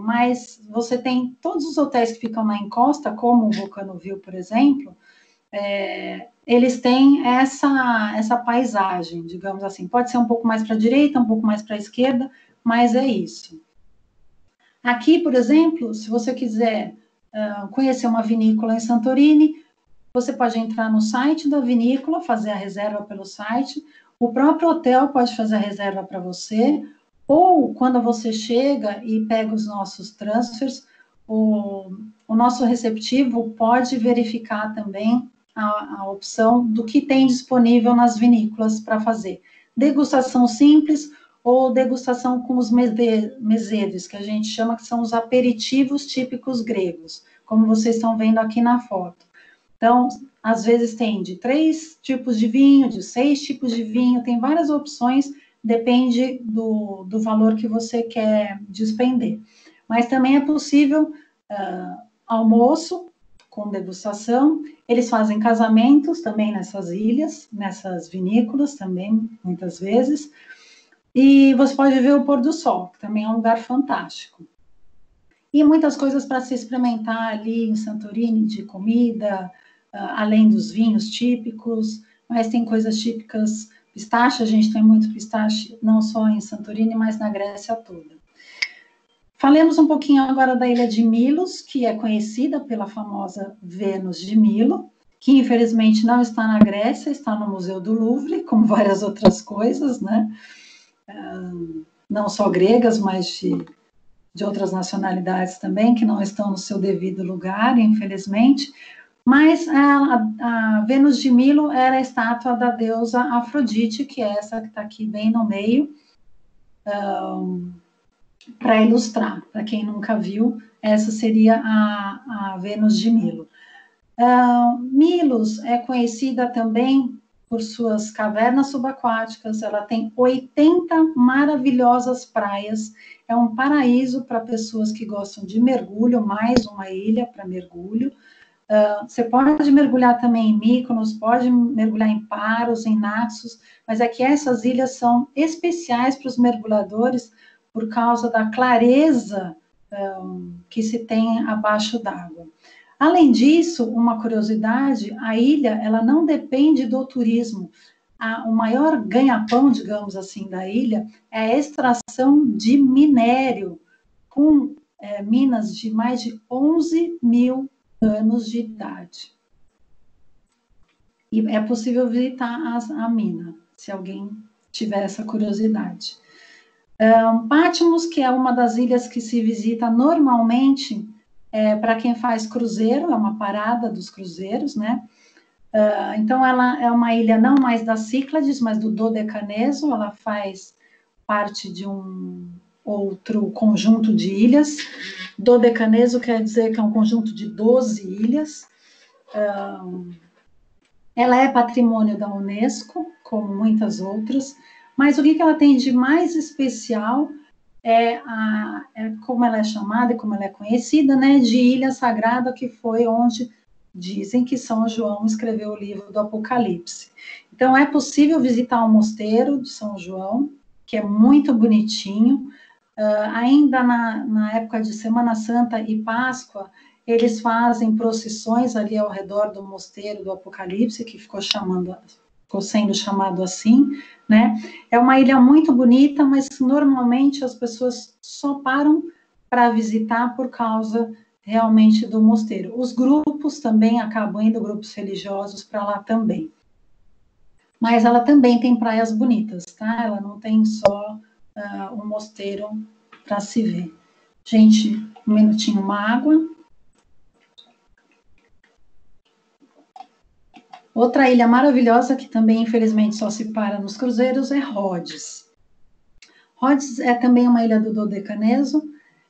Mas você tem todos os hotéis que ficam na encosta, como o Vulcanoville, por exemplo, eles têm essa paisagem, digamos assim. Pode ser um pouco mais para a direita, um pouco mais para a esquerda, mas é isso. Aqui, por exemplo, se você quiser conhecer uma vinícola em Santorini, você pode entrar no site da vinícola, fazer a reserva pelo site, o próprio hotel pode fazer a reserva para você, ou quando você chega e pega os nossos transfers, o nosso receptivo pode verificar também a opção do que tem disponível nas vinícolas para fazer. Degustação simples ou degustação com os mezedes, que a gente chama, que são os aperitivos típicos gregos, como vocês estão vendo aqui na foto. Então, às vezes tem de 3 tipos de vinho, de 6 tipos de vinho, tem várias opções, depende do valor que você quer despender. Mas também é possível almoço com degustação. Eles fazem casamentos também nessas ilhas, nessas vinícolas também, muitas vezes. E você pode ver o pôr do sol, que também é um lugar fantástico. E muitas coisas para se experimentar ali em Santorini, de comida, além dos vinhos típicos, mas tem coisas típicas. Pistache, a gente tem muito pistache, não só em Santorini, mas na Grécia toda. Falemos um pouquinho agora da ilha de Milos, que é conhecida pela famosa Vênus de Milo, que infelizmente não está na Grécia, está no Museu do Louvre, como várias outras coisas, né? Não só gregas, mas de outras nacionalidades também, que não estão no seu devido lugar, infelizmente. Mas a Vênus de Milo era a estátua da deusa Afrodite, que é essa que está aqui bem no meio, para ilustrar, para quem nunca viu, essa seria a Vênus de Milo. Milos é conhecida também por suas cavernas subaquáticas, ela tem 80 maravilhosas praias, é um paraíso para pessoas que gostam de mergulho, mais uma ilha para mergulho. Você pode mergulhar também em Mykonos, pode mergulhar em Paros, em Naxos, mas é que essas ilhas são especiais para os mergulhadores por causa da clareza que se tem abaixo d'água. Além disso, uma curiosidade, a ilha ela não depende do turismo. O maior ganha-pão, digamos assim, da ilha é a extração de minério, com minas de mais de 11 mil anos de idade. E é possível visitar a mina, se alguém tiver essa curiosidade. Patmos, que é uma das ilhas que se visita normalmente para quem faz cruzeiro, é uma parada dos cruzeiros, né? Então, ela é uma ilha não mais das Cíclades, mas do Dodecaneso, ela faz parte de um outro conjunto de ilhas. Dodecaneso quer dizer que é um conjunto de 12 ilhas. Ela é patrimônio da Unesco, como muitas outras, mas o que ela tem de mais especial é como ela é chamada e como ela é conhecida, né, de Ilha Sagrada, que foi onde dizem que São João escreveu o livro do Apocalipse. Então, é possível visitar o mosteiro de São João, que é muito bonitinho. Ainda na época de Semana Santa e Páscoa, eles fazem procissões ali ao redor do mosteiro do Apocalipse, que ficou sendo chamado assim, né? É uma ilha muito bonita, mas normalmente as pessoas só param para visitar por causa realmente do mosteiro. Os grupos também acabam indo, grupos religiosos, para lá também. Mas ela também tem praias bonitas, tá? Ela não tem só um mosteiro para se ver. Gente, um minutinho, uma água. Outra ilha maravilhosa, que também, infelizmente, só se para nos cruzeiros, é Rhodes. Rhodes é também uma ilha do Dodecaneso.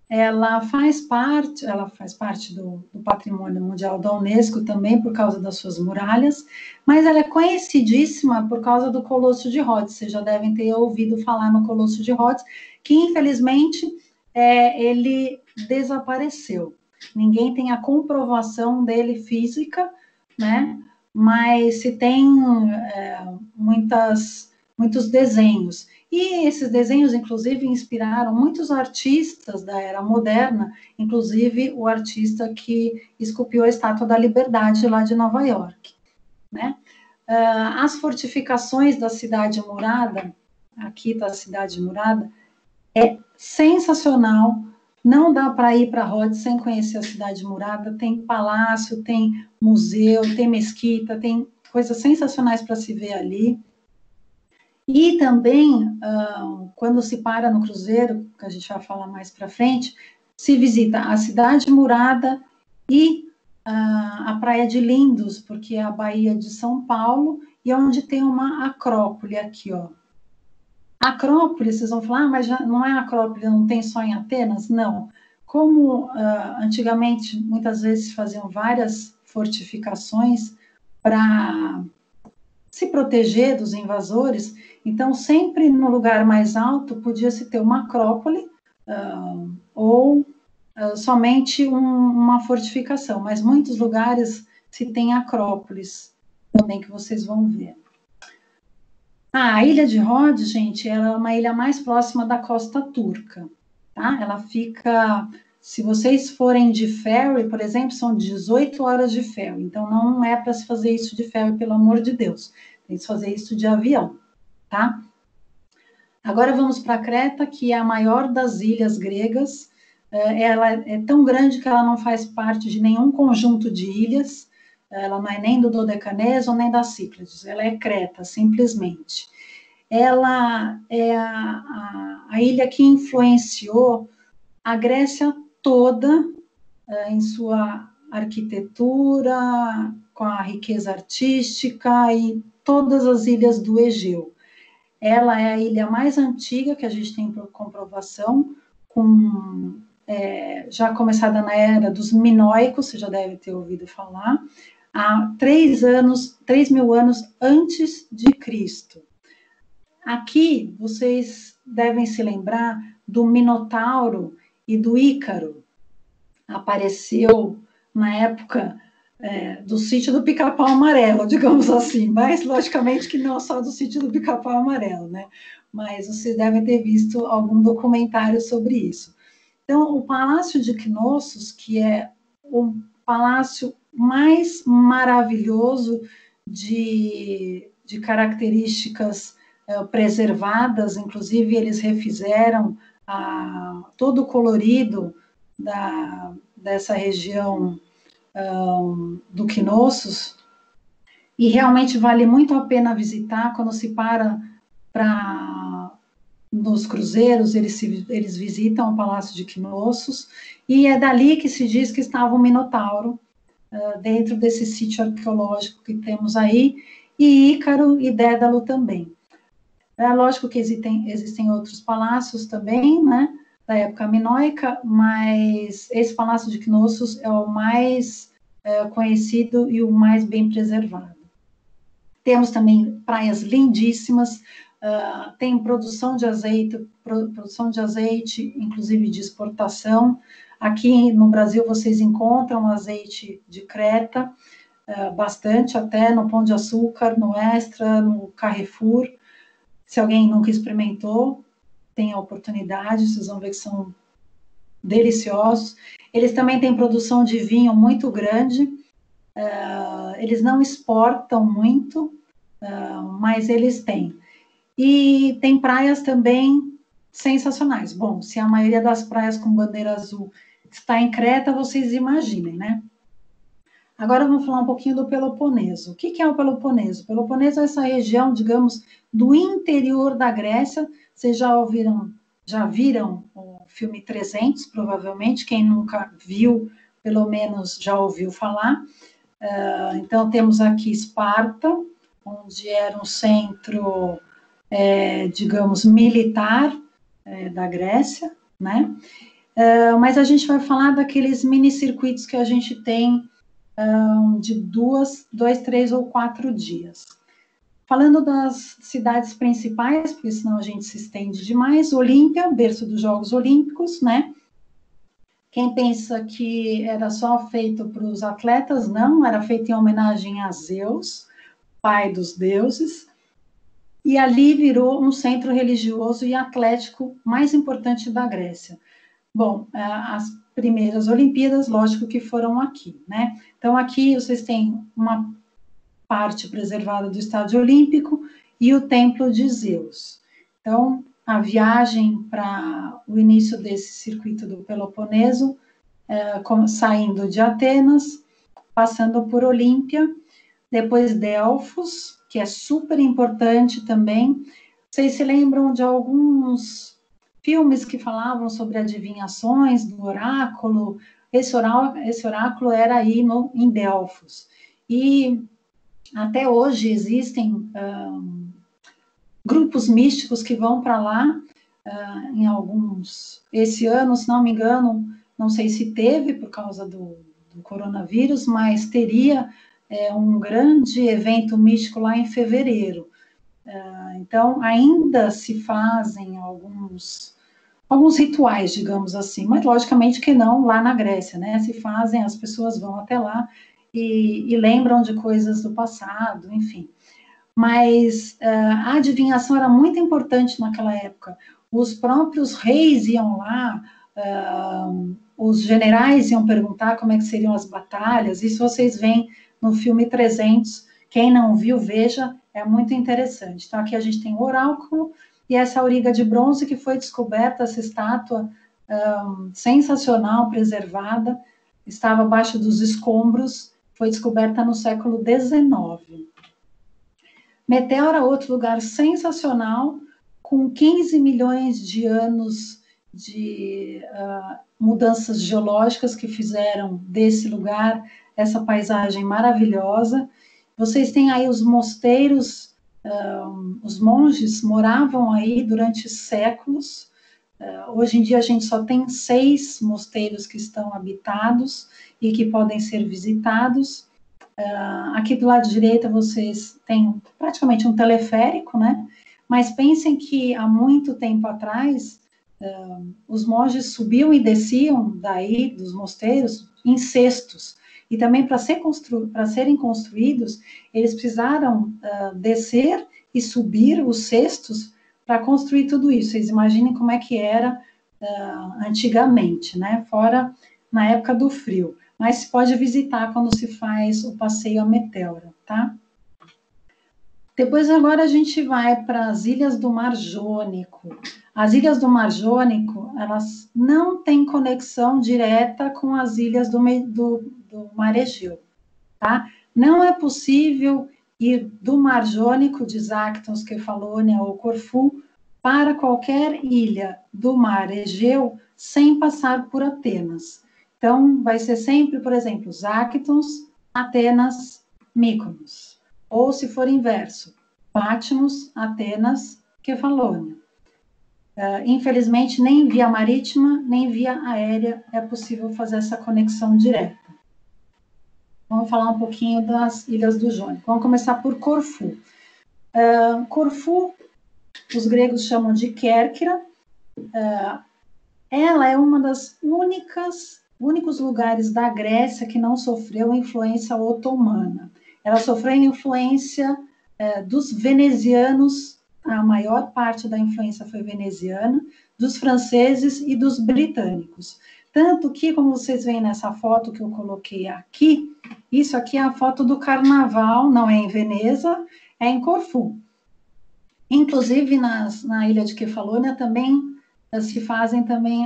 Ela faz parte do Patrimônio Mundial da Unesco também, por causa das suas muralhas, mas ela é conhecidíssima por causa do Colosso de Rhodes. Vocês já devem ter ouvido falar no Colosso de Rhodes, que, infelizmente, ele desapareceu. Ninguém tem a comprovação dele física, né? Mas se tem muitos desenhos. E esses desenhos, inclusive, inspiraram muitos artistas da era moderna, inclusive o artista que esculpiu a Estátua da Liberdade lá de Nova York, né? As fortificações da cidade murada, aqui está a cidade murada, é sensacional. Não dá para ir para Rhodes sem conhecer a cidade murada. Tem palácio, tem museu, tem mesquita, tem coisas sensacionais para se ver ali. E também, quando se para no cruzeiro, que a gente vai falar mais para frente, se visita a cidade murada e a Praia de Lindos, porque é a Baía de São Paulo, e onde tem uma acrópole aqui, ó. Acrópole, vocês vão falar, mas já não é Acrópole, não tem só em Atenas? Não. Como antigamente, muitas vezes, faziam várias fortificações para se proteger dos invasores, então, sempre no lugar mais alto, podia-se ter uma acrópole ou somente uma fortificação, mas muitos lugares se tem acrópolis, também que vocês vão ver. A ilha de Rhodes, gente, ela é uma ilha mais próxima da costa turca, tá? Ela fica, se vocês forem de ferry, por exemplo, são 18 horas de ferry, então não é para se fazer isso de ferry, pelo amor de Deus, tem que se fazer isso de avião, tá? Agora vamos para Creta, que é a maior das ilhas gregas. Ela é tão grande que ela não faz parte de nenhum conjunto de ilhas, ela não é nem do Dodecaneso, nem das Cíclades, ela é Creta, simplesmente. Ela é a ilha que influenciou a Grécia toda em sua arquitetura, com a riqueza artística e todas as ilhas do Egeu. Ela é a ilha mais antiga que a gente tem comprovação, já começada na era dos minoicos, você já deve ter ouvido falar, há 3.000 anos antes de Cristo. Aqui, vocês devem se lembrar do Minotauro e do Ícaro. Apareceu na época do sítio do Pica-Pau Amarelo, digamos assim, mas logicamente que não só do sítio do Pica-Pau Amarelo, né? Mas vocês devem ter visto algum documentário sobre isso. Então, o Palácio de Knossos, que é o palácio mais maravilhoso de características preservadas, inclusive eles refizeram todo o colorido dessa região do Knossos, e realmente vale muito a pena visitar quando se para nos cruzeiros, eles visitam o Palácio de Knossos, e é dali que se diz que estava o Minotauro, dentro desse sítio arqueológico que temos aí, e Ícaro e Dédalo também. É lógico que existem outros palácios também, né, da época minoica, mas esse Palácio de Knossos é o mais conhecido e o mais bem preservado. Temos também praias lindíssimas, tem produção de azeite, inclusive de exportação. Aqui no Brasil vocês encontram azeite de Creta, bastante até no Pão de Açúcar, no Extra, no Carrefour. Se alguém nunca experimentou, tem a oportunidade, vocês vão ver que são deliciosos. Eles também têm produção de vinho muito grande, eles não exportam muito, mas eles têm. E tem praias também sensacionais. Bom, se a maioria das praias com bandeira azul está em Creta, vocês imaginem, né? Agora vamos falar um pouquinho do Peloponeso. O que é o Peloponeso? O Peloponeso é essa região, digamos, do interior da Grécia. Vocês já viram o filme 300, provavelmente. Quem nunca viu, pelo menos já ouviu falar. Então, temos aqui Esparta, onde era um centro, digamos, militar da Grécia, né? Mas a gente vai falar daqueles mini-circuitos que a gente tem de 2, 3 ou 4 dias. Falando das cidades principais, porque senão a gente se estende demais, Olímpia, berço dos Jogos Olímpicos, né? Quem pensa que era só feito para os atletas, não, era feito em homenagem a Zeus, pai dos deuses, e ali virou um centro religioso e atlético mais importante da Grécia. Bom, as primeiras Olimpíadas, lógico que foram aqui, né? Então, aqui vocês têm uma parte preservada do Estádio Olímpico e o Templo de Zeus. Então, a viagem para o início desse circuito do Peloponeso, saindo de Atenas, passando por Olímpia, depois Delfos, que é super importante também. Vocês se lembram de alguns filmes que falavam sobre adivinhações do oráculo? Esse oráculo era aí em Delfos. E até hoje existem grupos místicos que vão para lá, em alguns... Esse ano, se não me engano, não sei se teve por causa do coronavírus, mas teria um grande evento místico lá em fevereiro. Então, ainda se fazem alguns rituais, digamos assim, mas logicamente que não lá na Grécia, né? Se fazem, as pessoas vão até lá e lembram de coisas do passado, enfim. Mas a adivinhação era muito importante naquela época. Os próprios reis iam lá, os generais iam perguntar como é que seriam as batalhas. Isso vocês veem no filme 300. Quem não viu, veja, é muito interessante. Então, aqui a gente tem o oráculo e essa auriga de bronze que foi descoberta, essa estátua sensacional, preservada, estava abaixo dos escombros, foi descoberta no século XIX. Meteora, outro lugar sensacional, com 15 milhões de anos de mudanças geológicas que fizeram desse lugar essa paisagem maravilhosa. Vocês têm aí os mosteiros, os monges moravam aí durante séculos. Hoje em dia a gente só tem 6 mosteiros que estão habitados e que podem ser visitados. Aqui do lado direito vocês têm praticamente um teleférico, né? Mas pensem que há muito tempo atrás os monges subiam e desciam daí dos mosteiros em cestos. E também para serem construídos, eles precisaram descer e subir os cestos para construir tudo isso. Vocês imaginem como é que era antigamente, né? Fora na época do frio. Mas se pode visitar quando se faz o passeio a Meteora, tá? Depois agora a gente vai para as Ilhas do Mar Jônico. As Ilhas do Mar Jônico, elas não têm conexão direta com as ilhas do Mar Egeu, tá? Não é possível ir do Mar Jônico, de Zakynthos, Kefalônia ou Corfu, para qualquer ilha do mar Egeu sem passar por Atenas. Então, vai ser sempre, por exemplo, Zakynthos, Atenas, Mykonos. Ou, se for inverso, Patmos, Atenas, Kefalônia. Infelizmente, nem via marítima, nem via aérea é possível fazer essa conexão direta. Vamos falar um pouquinho das Ilhas do Jônico. Vamos começar por Corfu. Corfu, os gregos chamam de Kérkira. Ela é uma das únicos lugares da Grécia que não sofreu influência otomana. Ela sofreu influência dos venezianos. A maior parte da influência foi veneziana, dos franceses e dos britânicos. Tanto que, como vocês veem nessa foto que eu coloquei aqui, isso aqui é a foto do carnaval, não é em Veneza, é em Corfu. Inclusive, na ilha de Kefalônia também se fazem também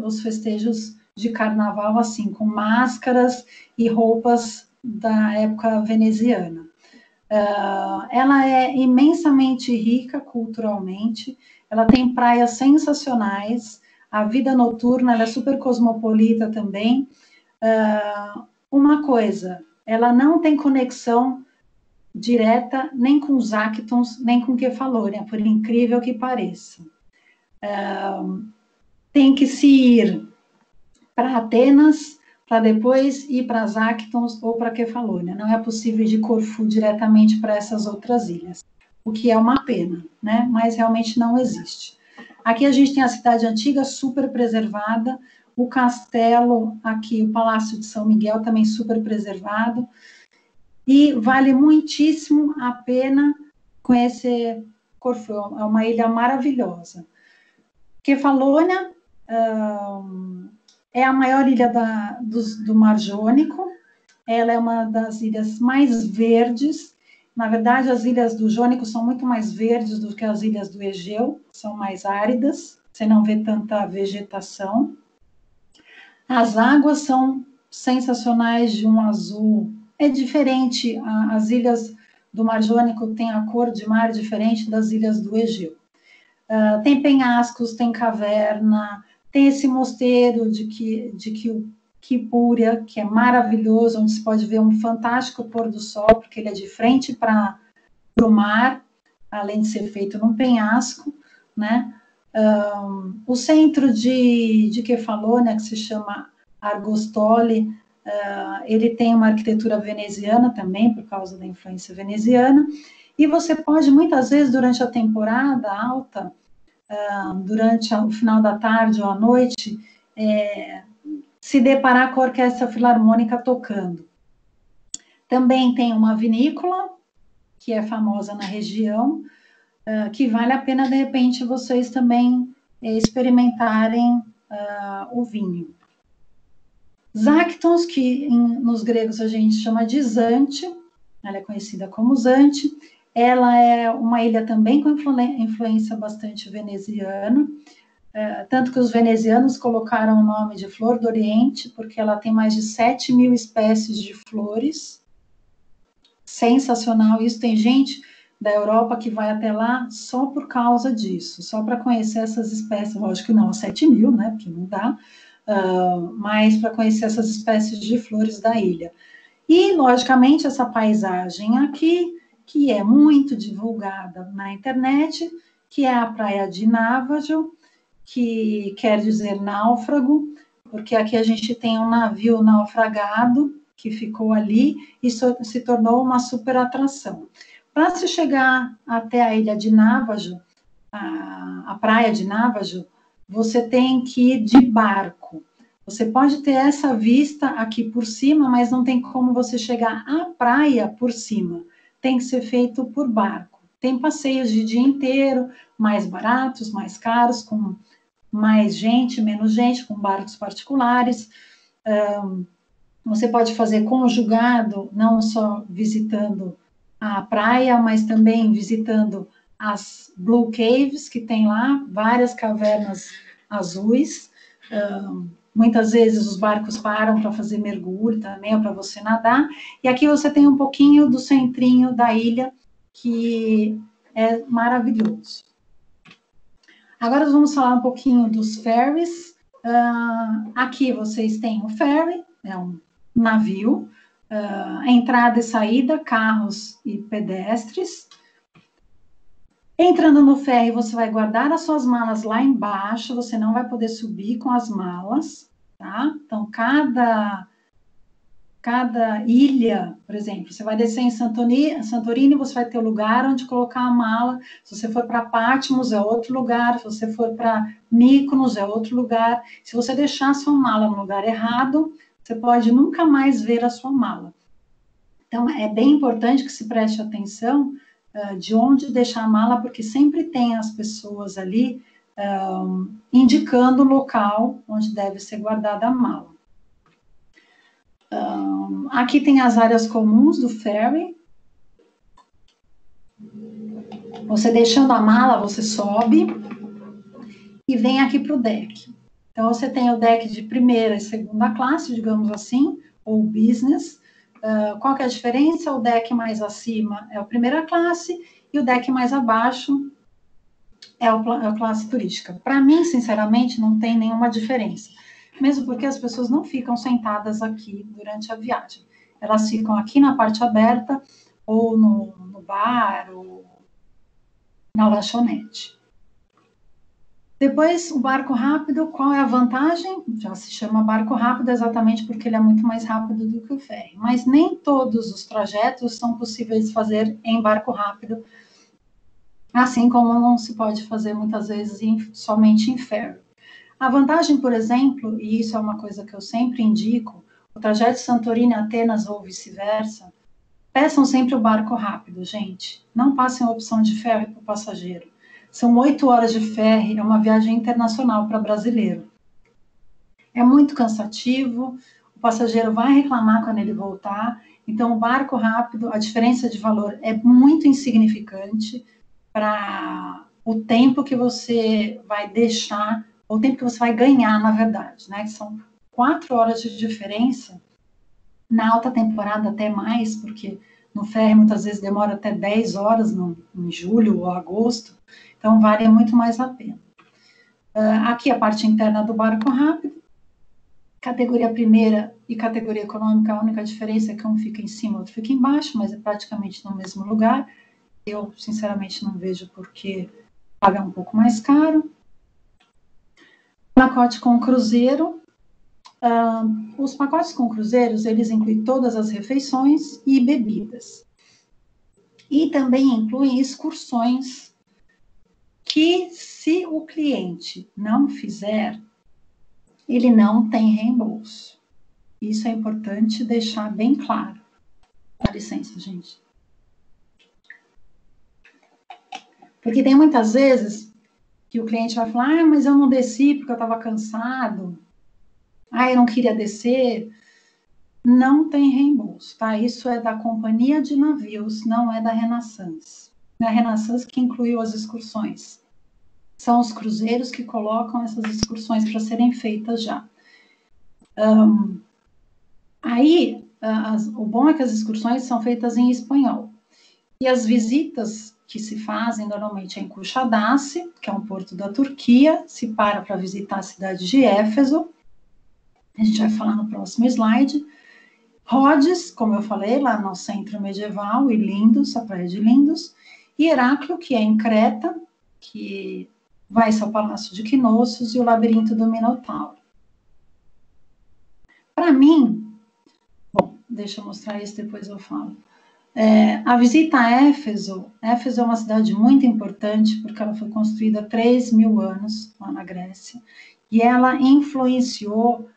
os festejos de carnaval, assim, com máscaras e roupas da época veneziana. Ela é imensamente rica culturalmente, ela tem praias sensacionais, a vida noturna ela é super cosmopolita também. Uma coisa, ela não tem conexão direta nem com Zakynthos, nem com Kefalônia, por incrível que pareça. Tem que se ir para Atenas, para depois ir para Zakynthos ou para Kefalônia. Não é possível ir de Corfu diretamente para essas outras ilhas, o que é uma pena, né? Mas realmente não existe. Aqui a gente tem a cidade antiga, super preservada, o castelo aqui, o Palácio de São Miguel, também super preservado, e vale muitíssimo a pena conhecer Corfu, é uma ilha maravilhosa. Kefalônia é a maior ilha do Mar Jônico, ela é uma das ilhas mais verdes. Na verdade, as ilhas do Jônico são muito mais verdes do que as ilhas do Egeu, são mais áridas, você não vê tanta vegetação. As águas são sensacionais, de um azul, é diferente, as ilhas do Mar Jônico têm a cor de mar diferente das ilhas do Egeu. Tem penhascos, tem caverna, tem esse mosteiro de Kipúria, que é maravilhoso, onde se pode ver um fantástico pôr do sol, porque ele é de frente para o mar, além de ser feito num penhasco, né? O centro de Kefalônia, que se chama Argostoli, ele tem uma arquitetura veneziana também, por causa da influência veneziana, e você pode, muitas vezes, durante a temporada alta, durante o final da tarde ou à noite, se deparar com a Orquestra Filarmônica tocando. Também tem uma vinícola, que é famosa na região, que vale a pena, de repente, vocês também experimentarem o vinho. Zakynthos, que nos gregos a gente chama de Zante, ela é conhecida como Zante, ela é uma ilha também com influência bastante veneziana, tanto que os venezianos colocaram o nome de Flor do Oriente, porque ela tem mais de 7.000 espécies de flores. Sensacional isso, tem gente da Europa que vai até lá só por causa disso, só para conhecer essas espécies, lógico que não 7.000, né, porque não dá, mas para conhecer essas espécies de flores da ilha. E, logicamente, essa paisagem aqui, que é muito divulgada na internet, que é a praia de Návajo, que quer dizer náufrago, porque aqui a gente tem um navio naufragado que ficou ali e se tornou uma super atração. Para se chegar até a ilha de Návajo, a praia de Návajo, você tem que ir de barco. Você pode ter essa vista aqui por cima, mas não tem como você chegar à praia por cima. Tem que ser feito por barco. Tem passeios de dia inteiro, mais baratos, mais caros, com mais gente, menos gente, com barcos particulares. Você pode fazer conjugado, não só visitando a praia, mas também visitando as Blue Caves, que tem lá, várias cavernas azuis. Muitas vezes os barcos param para fazer mergulho também, ou para você nadar. E aqui você tem um pouquinho do centrinho da ilha, que é maravilhoso. Agora vamos falar um pouquinho dos ferries. Aqui vocês têm o ferry, é um navio, entrada e saída, carros e pedestres. Entrando no ferry, você vai guardar as suas malas lá embaixo, você não vai poder subir com as malas, tá? Então, cada ilha, por exemplo, você vai descer em Santorini, você vai ter o lugar onde colocar a mala. Se você for para Patmos, é outro lugar. Se você for para Mykonos, é outro lugar. Se você deixar a sua mala no lugar errado, você pode nunca mais ver a sua mala. Então, é bem importante que se preste atenção de onde deixar a mala, porque sempre tem as pessoas ali indicando o local onde deve ser guardada a mala. Aqui tem as áreas comuns do ferry. Você deixando a mala, você sobe e vem aqui para o deck. Então, você tem o deck de primeira e segunda classe, digamos assim, ou business. Qual que é a diferença? O deck mais acima é a primeira classe e o deck mais abaixo é a classe turística. Para mim, sinceramente, não tem nenhuma diferença. Mesmo porque as pessoas não ficam sentadas aqui durante a viagem. Elas ficam aqui na parte aberta, ou no bar, ou na lanchonete. Depois, o barco rápido, qual é a vantagem? Já se chama barco rápido exatamente porque ele é muito mais rápido do que o ferry. Mas nem todos os trajetos são possíveis de fazer em barco rápido, assim como não se pode fazer muitas vezes somente em ferry. A vantagem, por exemplo, e isso é uma coisa que eu sempre indico, o trajeto Santorini-Atenas ou vice-versa, peçam sempre o barco rápido, gente. Não passem a opção de ferry para o passageiro. São 8 horas de ferry, é uma viagem internacional para brasileiro. É muito cansativo, o passageiro vai reclamar quando ele voltar, então o barco rápido, a diferença de valor é muito insignificante para o tempo que você vai deixar, o tempo que você vai ganhar, na verdade, né? São 4 horas de diferença, na alta temporada até mais, porque no ferry muitas vezes demora até 10 horas em julho ou agosto, então vale muito mais a pena. Aqui a parte interna do barco rápido, categoria primeira e categoria econômica, a única diferença é que um fica em cima, outro fica embaixo, mas é praticamente no mesmo lugar. Eu, sinceramente, não vejo por que pagar um pouco mais caro. Pacote com cruzeiro. Os pacotes com cruzeiros, eles incluem todas as refeições e bebidas. E também incluem excursões que, se o cliente não fizer, ele não tem reembolso. Isso é importante deixar bem claro. Dá licença, gente. Porque tem muitas vezes que o cliente vai falar, mas eu não desci porque eu estava cansado. Eu não queria descer. Não tem reembolso, tá? Isso é da companhia de navios, não é da Renaissance. É a Renaissance que incluiu as excursões. São os cruzeiros que colocam essas excursões para serem feitas já. O bom é que as excursões são feitas em espanhol. E as visitas que se fazem normalmente é em Kushadasi, que é um porto da Turquia, se para visitar a cidade de Éfeso. A gente vai falar no próximo slide. Rhodes, como eu falei, lá no centro medieval, e Lindos, a praia de Lindos. E Heráclio, que é em Creta, que vai-se ao Palácio de Knossos e o Labirinto do Minotauro. Para mim, bom, deixa eu mostrar isso, depois eu falo. A visita a Éfeso é uma cidade muito importante, porque ela foi construída há 3.000 anos, lá na Grécia, e ela influenciou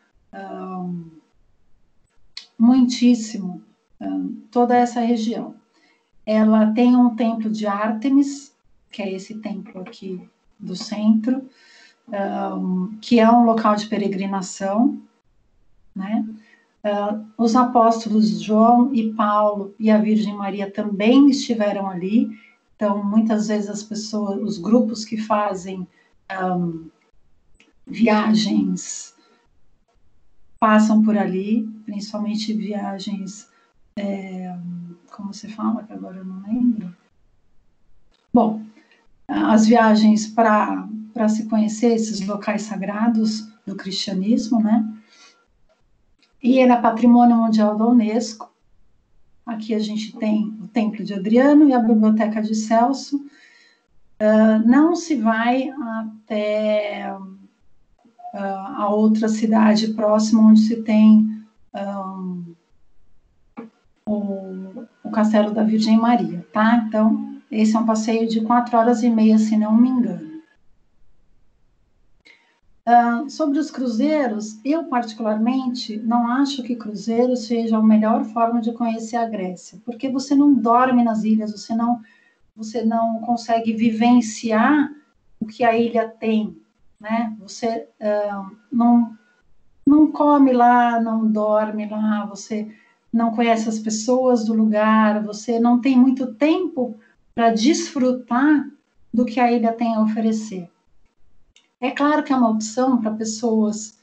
muitíssimo toda essa região. Ela tem um templo de Ártemis, que é esse templo aqui do centro, que é um local de peregrinação, né? Os apóstolos João e Paulo e a Virgem Maria também estiveram ali, então muitas vezes as pessoas, os grupos que fazem viagens passam por ali, principalmente viagens, como se fala, que agora eu não lembro. Bom, as viagens para para se conhecer esses locais sagrados do cristianismo, né? E ele é Patrimônio Mundial da Unesco. Aqui a gente tem o Templo de Adriano e a Biblioteca de Celso. Não se vai até a outra cidade próxima, onde se tem o Castelo da Virgem Maria, tá? Então, esse é um passeio de 4h30, se não me engano. Sobre os cruzeiros, eu particularmente não acho que cruzeiro seja a melhor forma de conhecer a Grécia, porque você não dorme nas ilhas, você não consegue vivenciar o que a ilha tem, né? Você não come lá, não dorme lá, você não conhece as pessoas do lugar, você não tem muito tempo para desfrutar do que a ilha tem a oferecer. É claro que é uma opção para pessoas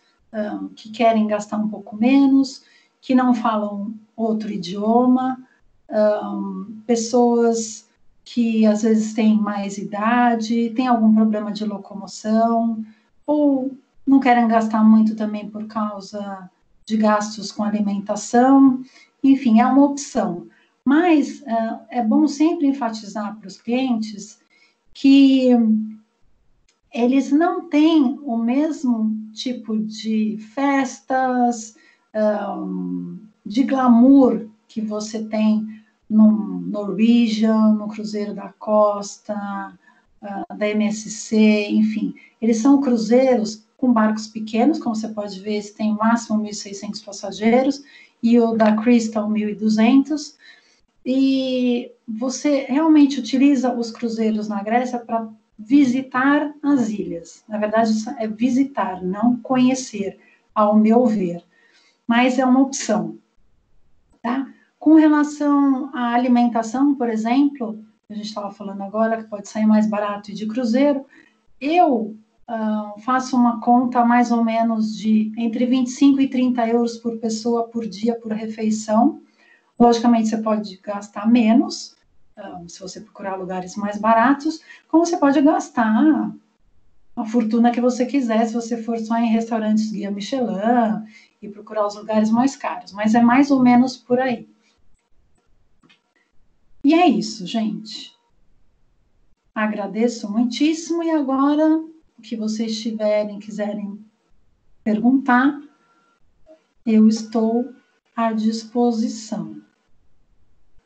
que querem gastar um pouco menos, que não falam outro idioma, pessoas que às vezes têm mais idade, têm algum problema de locomoção, ou não querem gastar muito também por causa de gastos com alimentação. Enfim, é uma opção. Mas é bom sempre enfatizar para os clientes que eles não têm o mesmo tipo de festas, de glamour que você tem no Norwegian, no Cruzeiro da Costa, da MSC, enfim. Eles são cruzeiros com barcos pequenos, como você pode ver, esse tem o máximo 1.600 passageiros, e o da Crystal 1.200, e você realmente utiliza os cruzeiros na Grécia para visitar as ilhas. Na verdade, é visitar, não conhecer, ao meu ver. Mas é uma opção, tá? Com relação à alimentação, por exemplo, a gente estava falando agora que pode sair mais barato e de cruzeiro, eu faço uma conta mais ou menos de entre 25 e 30 euros por pessoa por dia por refeição. Logicamente, você pode gastar menos, se você procurar lugares mais baratos, como você pode gastar a fortuna que você quiser, se você for só em restaurantes guia Michelin e procurar os lugares mais caros, mas é mais ou menos por aí. E é isso, gente. Agradeço muitíssimo e agora, o que vocês quiserem perguntar, eu estou à disposição.